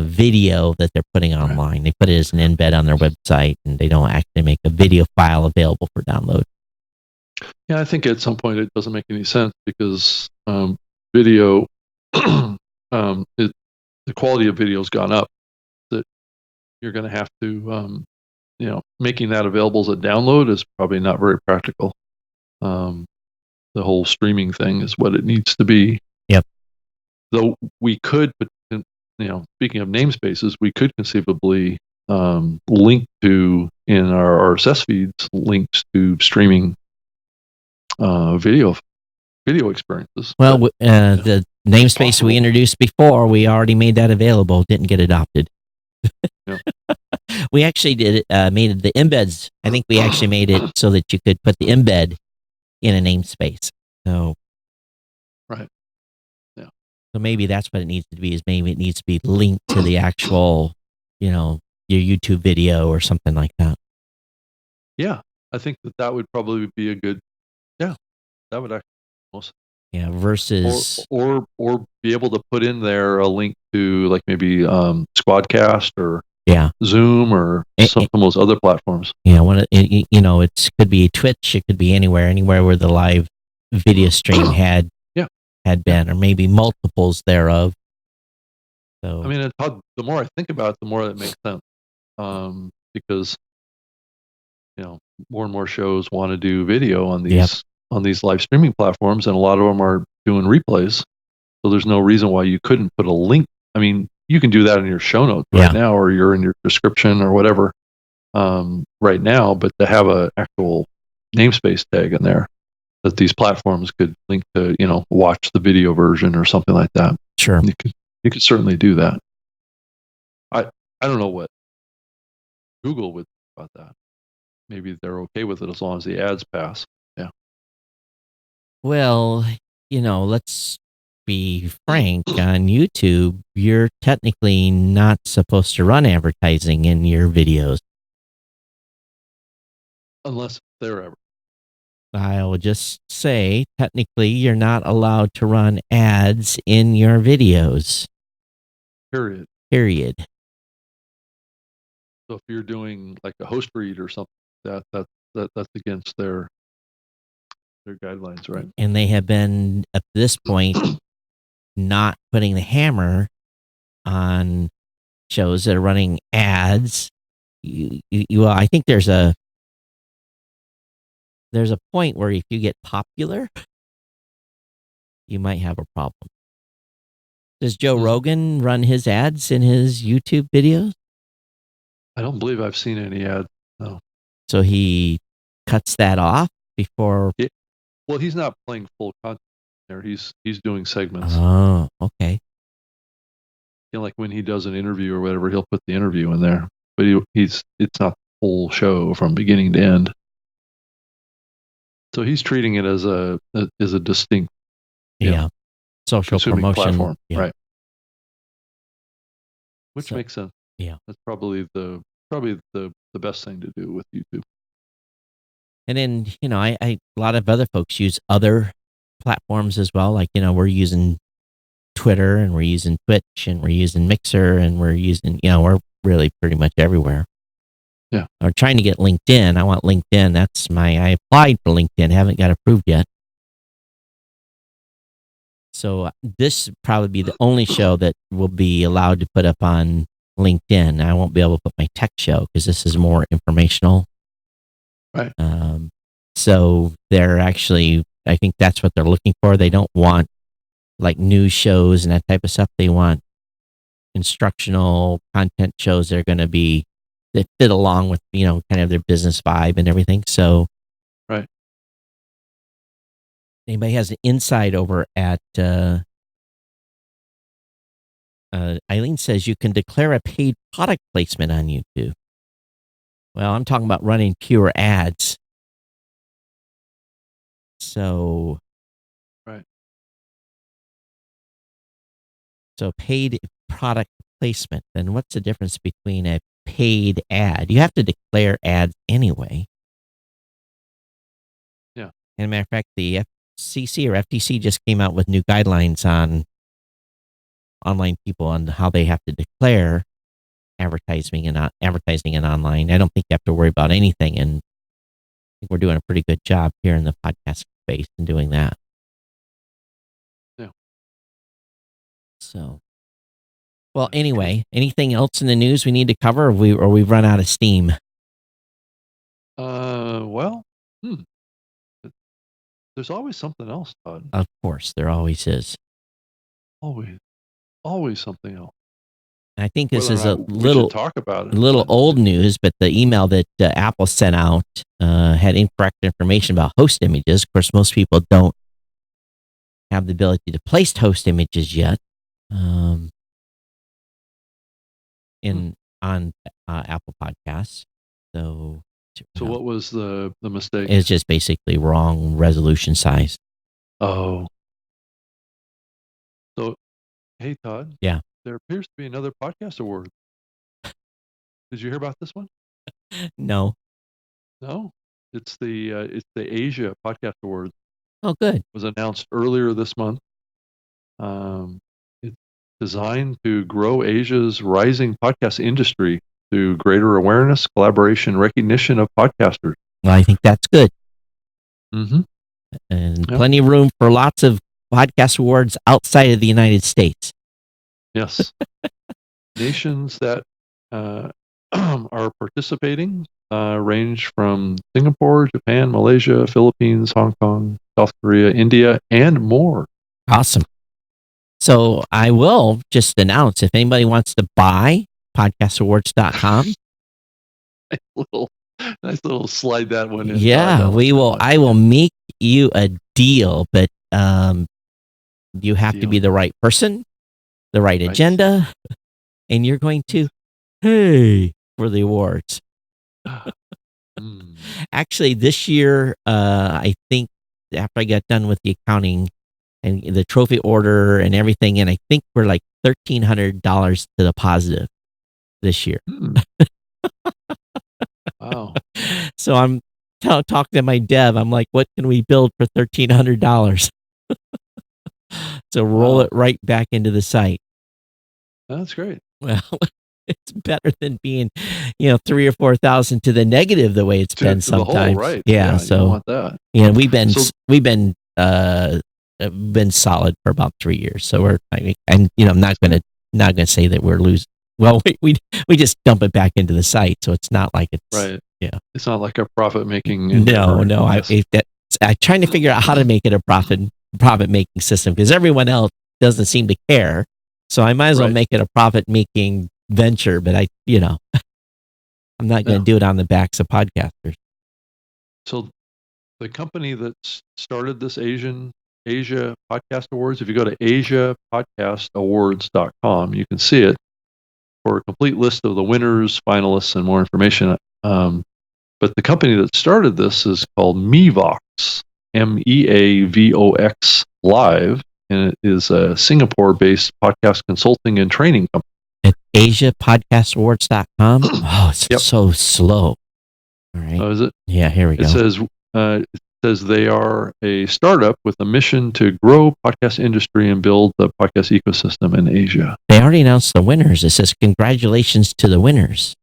video that they're putting online. They put it as an embed on their website, and they don't actually make a video file available for download. Yeah, I think at some point it doesn't make any sense because video, the quality of video has gone up. That you're going to have to, making that available as a download is probably not very practical. The whole streaming thing is what it needs to be. Yep. Though we could, speaking of namespaces, we could conceivably link to in our RSS feeds links to streaming video experiences. Well, the namespace we introduced before, we already made that available. Didn't get adopted. Yeah. We actually made the embeds. I think we actually made it so that you could put the embed in a namespace. So, right. Yeah. So maybe that's what it needs to be. Is maybe it needs to be linked to the actual, your YouTube video or something like that. Yeah, I think that would probably be a good. Yeah, that would actually most. Yeah, versus or be able to put in there a link to like maybe Squadcast or Zoom or some of those other platforms. Yeah, it could be Twitch, it could be anywhere where the live video stream had been, or maybe multiples thereof. So I mean, the more I think about it, the more that makes sense. Because more and more shows want to do video on these live streaming platforms, and a lot of them are doing replays. So there's no reason why you couldn't put a link. I mean, you can do that in your show notes right now, or you're in your description or whatever right now. But to have an actual namespace tag in there that these platforms could link to, watch the video version or something like that. Sure, you could certainly do that. I don't know what Google would think about that. Maybe they're okay with it as long as the ads pass. Yeah. Well, let's be frank. On YouTube, you're technically not supposed to run advertising in your videos. Unless they're ever. I will just say, technically, you're not allowed to run ads in your videos. Period. So if you're doing like a host read or something, that's against their guidelines, right? And they have been at this point not putting the hammer on shows that are running ads. I think there's a point where if you get popular, you might have a problem. Does Joe Rogan run his ads in his YouTube videos? I don't believe I've seen any ads. No. So he cuts that off before. Well, he's not playing full content there. He's doing segments. Oh, okay. Like when he does an interview or whatever, he'll put the interview in there, but it's not the whole show from beginning to end. So he's treating it as a distinct, social promotion platform, right? Which So, makes sense. yeah. That's probably the best thing to do with YouTube. And then, a lot of other folks use other platforms as well. Like, we're using Twitter and we're using Twitch and we're using Mixer and we're using, we're really pretty much everywhere. Yeah. Or trying to get LinkedIn. I want LinkedIn. I applied for LinkedIn, haven't got approved yet. So this probably be the only show that will be allowed to put up on LinkedIn. I won't be able to put my tech show because this is more informational. Right. So they're actually, I think that's what they're looking for. They don't want like news shows and that type of stuff. They want instructional content shows that are going to be, that fit along with, kind of their business vibe and everything. So, right. Anybody has an insight over at, Eileen says you can declare a paid product placement on YouTube. Well, I'm talking about running pure ads. So, right. So paid product placement. Then what's the difference between a paid ad? You have to declare ads anyway. Yeah. And as a matter of fact, the FCC or FTC just came out with new guidelines on online people on how they have to declare advertising and online. I don't think you have to worry about anything, and I think we're doing a pretty good job here in the podcast space in doing that. Yeah. So, well, anyway, anything else in the news we need to cover, or we've run out of steam? Well, there's always something else, Todd. Of course, there always is. Always something else. I think this is a talk about it. A little old news, but the email that Apple sent out had incorrect information about host images. Of course, most people don't have the ability to place host images yet on Apple Podcasts. So what was the mistake? It's just basically wrong resolution size. Oh. So, hey, Todd. Yeah. There appears to be another podcast award. Did you hear about this one? No. No. It's the Asia Podcast Awards. Oh, good. It was announced earlier this month. It's designed to grow Asia's rising podcast industry through greater awareness, collaboration, recognition of podcasters. Well, I think that's good. Mm-hmm. And plenty of room for lots of podcast awards outside of the United States. Yes. Nations that are participating range from Singapore, Japan, Malaysia, Philippines, Hong Kong, South Korea, India, and more. Awesome. So I will just announce, if anybody wants to buy podcastawards.com. Nice little slide that one in. Yeah, we will. I will make you a deal, but you have to be the right person, the right agenda, and you're going to pay for the awards. Actually, this year, I think after I got done with the accounting and the trophy order and everything, and I think we're like $1,300 to the positive this year. Wow. So I'm talking to my dev. I'm like, what can we build for $1,300? So roll it right back into the site. That's great. Well, it's better than being, 3,000 or 4,000 to the negative the way it's been sometimes. Right. Yeah. So you want that. Yeah, we've been solid for about 3 years. So I'm not gonna say that we're losing. Well, we just dump it back into the site, so it's not like it's right. Yeah, it's not like a profit making. No. I'm trying to figure out how to make it a profit making system because everyone else doesn't seem to care. So I might as well make it a profit making venture. But I'm not going to do it on the backs of podcasters. So the company that started this Asia Podcast Awards, if you go to asiapodcastawards.com, you can see it for a complete list of the winners, finalists, and more information. But the company that started this is called Mevox, Meavox Live, and it is a Singapore-based podcast consulting and training company. At asiapodcastawards.com. Oh, it's Yep. so slow. All right. Oh, is it? Yeah, here we go. It says they are a startup with a mission to grow podcast industry and build the podcast ecosystem in Asia. They already announced the winners. It says congratulations to the winners.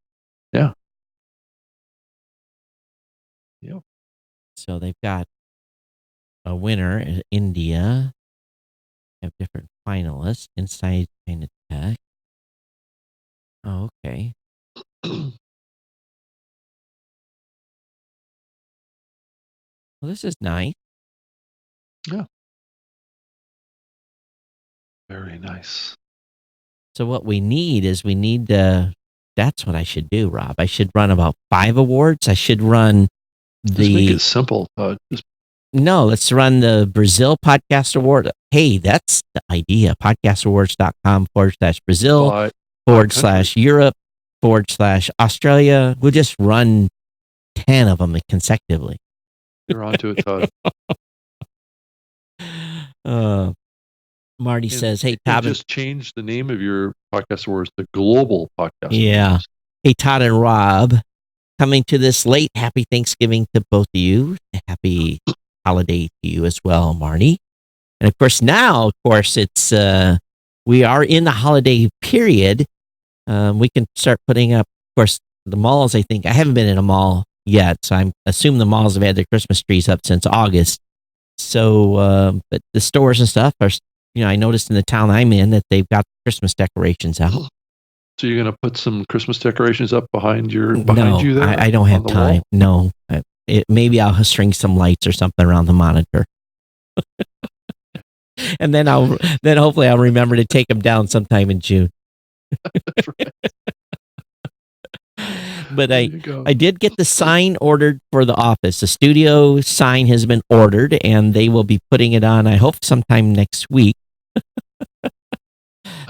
Yeah. Yep. So they've got a winner in India. Have different finalists inside China Tech. Oh, okay. Well, this is nice. Very nice. So what we need is that's what I should do, Rob. I should run about 5 awards. I should run Just make it simple. let's run the Brazil Podcast Award. Hey, that's the idea. Podcastawards.com/Brazil /Europe /Australia. We'll just run 10 of them consecutively. You're onto it, Todd. Marty says, hey, Todd. Just change the name of your podcast awards to Global Podcast Yeah. Awards. Hey, Todd and Rob, coming to this late. Happy Thanksgiving to both of you. Happy holiday to you as well, Marty. And of course, now, it's we are in the holiday period. We can start putting up, of course, the malls. I think I haven't been in a mall yet, so I assume the malls have had their Christmas trees up since August. So, but the stores and stuff are, I noticed in the town I'm in that they've got Christmas decorations out. So you're going to put some Christmas decorations up behind you there? I don't have time. No, maybe I'll string some lights or something around the monitor. And then hopefully I'll remember to take them down sometime in June. That's right. But I did get the sign ordered for the office. The studio sign has been ordered, and they will be putting it on, I hope, sometime next week.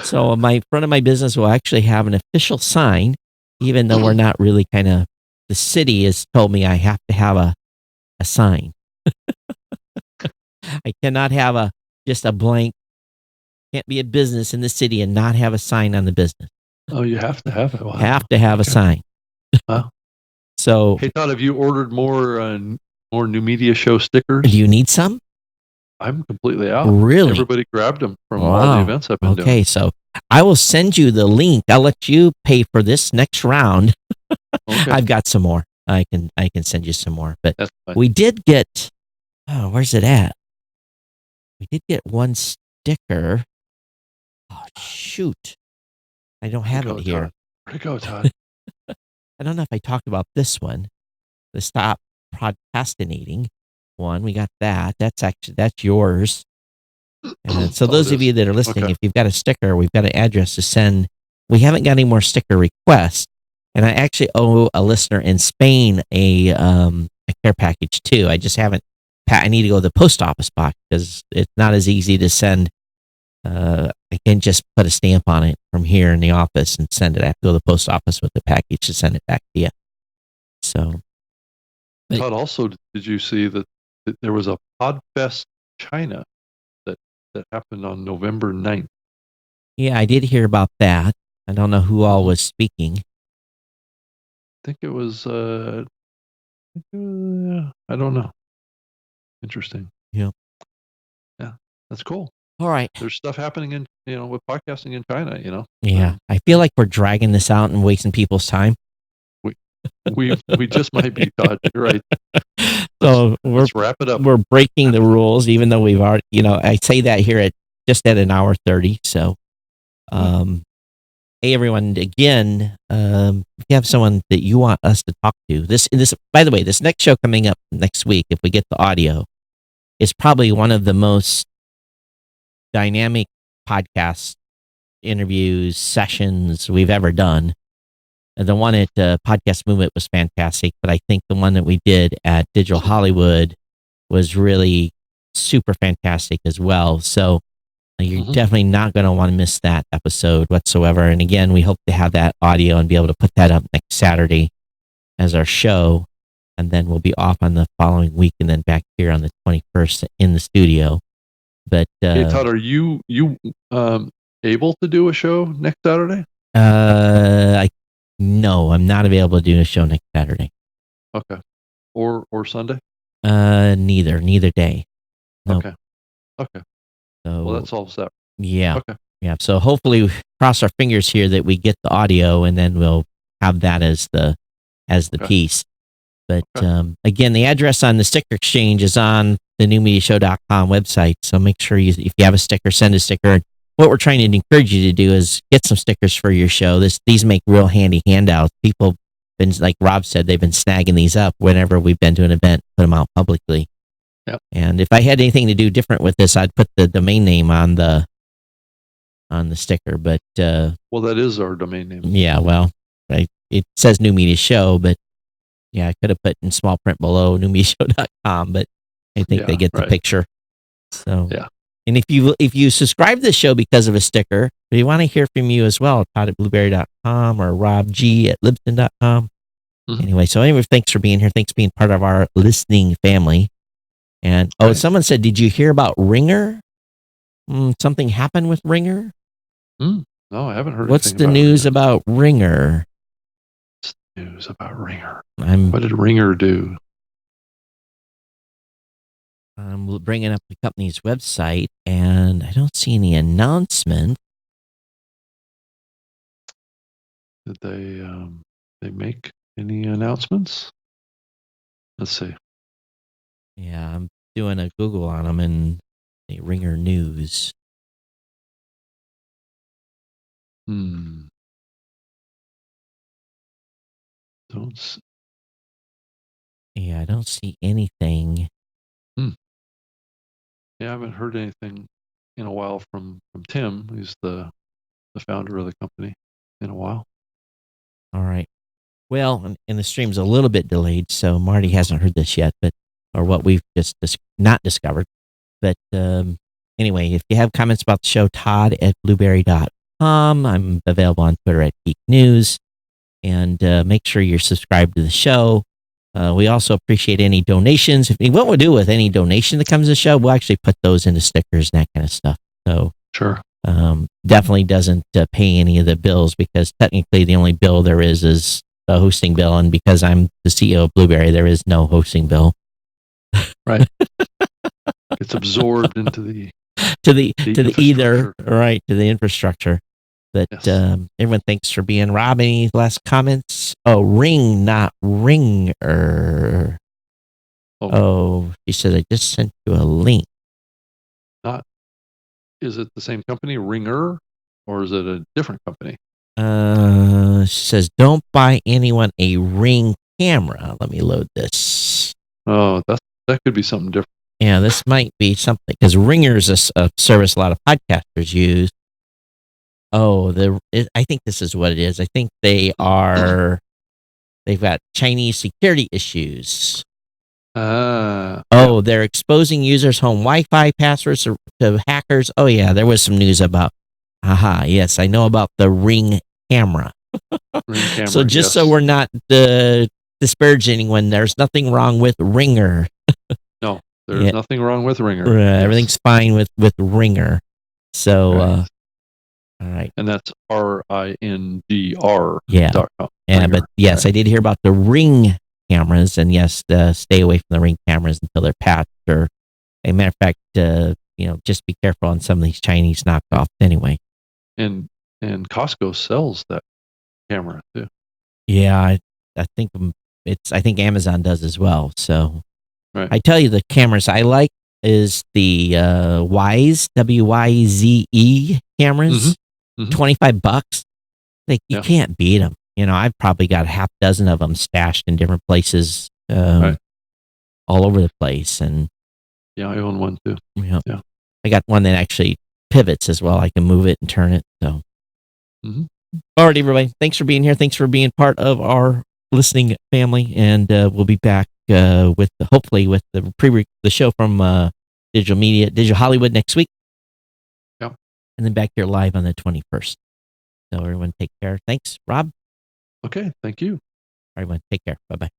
So my front of my business will actually have an official sign, even though we're not really the city has told me I have to have a sign. I cannot have just a blank, can't be a business in the city and not have a sign on the business. Oh, you have to have it. Wow. Have to have a sign. Wow. So, hey, Todd, have you ordered more New Media Show stickers? Do you need some? I'm completely out. Really? Everybody grabbed them from all the events I've been doing. Okay, so I will send you the link. I'll let you pay for this next round. Okay. I've got some more. I can send you some more. But we did get. Oh, where's it at? We did get one sticker. Oh shoot! I don't have it here. Todd. Where'd it go, Todd? I don't know if I talked about this one. The Stop Procrastinating one. We got that. That's yours. And so those of you that are listening, if you've got a sticker, we've got an address to send. We haven't got any more sticker requests. And I actually owe a listener in Spain a care package too. I just haven't. I need to go to the post office box because it's not as easy to send. I can just put a stamp on it from here in the office and send it. I have to go to the post office with the package to send it back to you. So, Todd, also, did you see that there was a Podfest China that happened on November 9th? Yeah, I did hear about that. I don't know who all was speaking. I think it was, I don't know. Interesting. Yeah. Yeah, that's cool. All right. There's stuff happening with podcasting in China, Yeah. I feel like we're dragging this out and wasting people's time. We just might be, Todd. You're right. So let's wrap it up. We're breaking the rules, even though we've already, I say that here at an hour 30. So, hey everyone, again, if you have someone that you want us to talk to, by the way, this next show coming up next week, if we get the audio, is probably one of the most dynamic podcast interviews sessions we've ever done. The one at Podcast Movement was fantastic, but I think the one that we did at Digital Hollywood was really super fantastic as well. So you're definitely not going to want to miss that episode whatsoever. And again, we hope to have that audio and be able to put that up next Saturday as our show. And then we'll be off on the following week and then back here on the 21st in the studio. But hey, Todd, are you able to do a show next Saturday? No, I'm not available to do a show next Saturday. Okay. Or Sunday? Neither day. Nope. Okay. So, well, that solves that. Yeah. Okay. Yeah. So hopefully we cross our fingers here that we get the audio and then we'll have that as the piece. But again, the address on the sticker exchange is on the newmediashow.com website. So make sure if you have a sticker, send a sticker. What we're trying to encourage you to do is get some stickers for your show. These make real handy handouts. People been, like Rob said, they've been snagging these up whenever we've been to an event, put them out publicly. Yep. And if I had anything to do different with this, I'd put the domain name on the sticker. But well, that is our domain name. Yeah, well, right. It says New Media Show, but yeah, I could have put in small print below newmediashow.com, but I think they get the picture. So yeah. And if you subscribe to the show because of a sticker, we want to hear from you as well. Todd at blueberry.com or robg at libsyn.com. Anyway, thanks for being here. Thanks for being part of our listening family. And someone said, did you hear about Ringer? Something happened with Ringer? No, I haven't heard. What's the news about Ringer? What's the news about Ringer? What did Ringer do? I'm bringing up the company's website, and I don't see any announcement. Did they make any announcements? Let's see. Yeah, I'm doing a Google on them and the Ringer News. Don't. Yeah, I don't see anything. Yeah, I haven't heard anything in a while from Tim, who's the founder of the company, in a while. All right. Well, and the stream's a little bit delayed, so Marty hasn't heard this yet, or what we've just not discovered. But anyway, if you have comments about the show, Todd at blueberry.com. I'm available on Twitter at Geek News. And make sure you're subscribed to the show. We also appreciate any donations. What we'll do with any donation that comes to the show, we'll actually put those into stickers and that kind of stuff. So sure. Definitely doesn't pay any of the bills, because technically the only bill there is a hosting bill, and because I'm the CEO of Blueberry, there is no hosting bill. Right. It's absorbed into the to the infrastructure. But yes. Everyone, thanks for being. Rob, any last comments? Oh, Ring, not Ringer. Oh, she said I just sent you a link. Is it the same company, Ringer, or is it a different company? She says, don't buy anyone a Ring camera. Let me load this. Oh, that could be something different. Yeah, this might be something, because Ringer is a service a lot of podcasters use. Oh, I think this is what it is. I think they've got Chinese security issues. They're exposing users' home Wi-Fi passwords to hackers. Oh, yeah, there was some news about. Yes, I know about the Ring camera. So just so we're not disparaging anyone, there's nothing wrong with Ringer. No, there's nothing wrong with Ringer. Everything's fine with Ringer. So, all right. And that's RINGR.com. Yeah. Ringer. But yes, I did hear about the Ring cameras, and yes, stay away from the Ring cameras until they're patched. Or, a matter of fact, just be careful on some of these Chinese knockoffs anyway. And Costco sells that camera too. Yeah, I think I think Amazon does as well. So, right. I tell you, the cameras I like is the Wyze, WYZE cameras. $25. You can't beat them. I've probably got half dozen of them stashed in different places, all over the place. And yeah, I own one too. Yeah. I got one that actually pivots as well. I can move it and turn it. So, All right, everybody. Thanks for being here. Thanks for being part of our listening family, and we'll be back with hopefully with the show from Digital Hollywood next week. Yep. And then back here live on the 21st. So everyone, take care. Thanks, Rob. Okay. Thank you. Everyone, take care. Bye bye.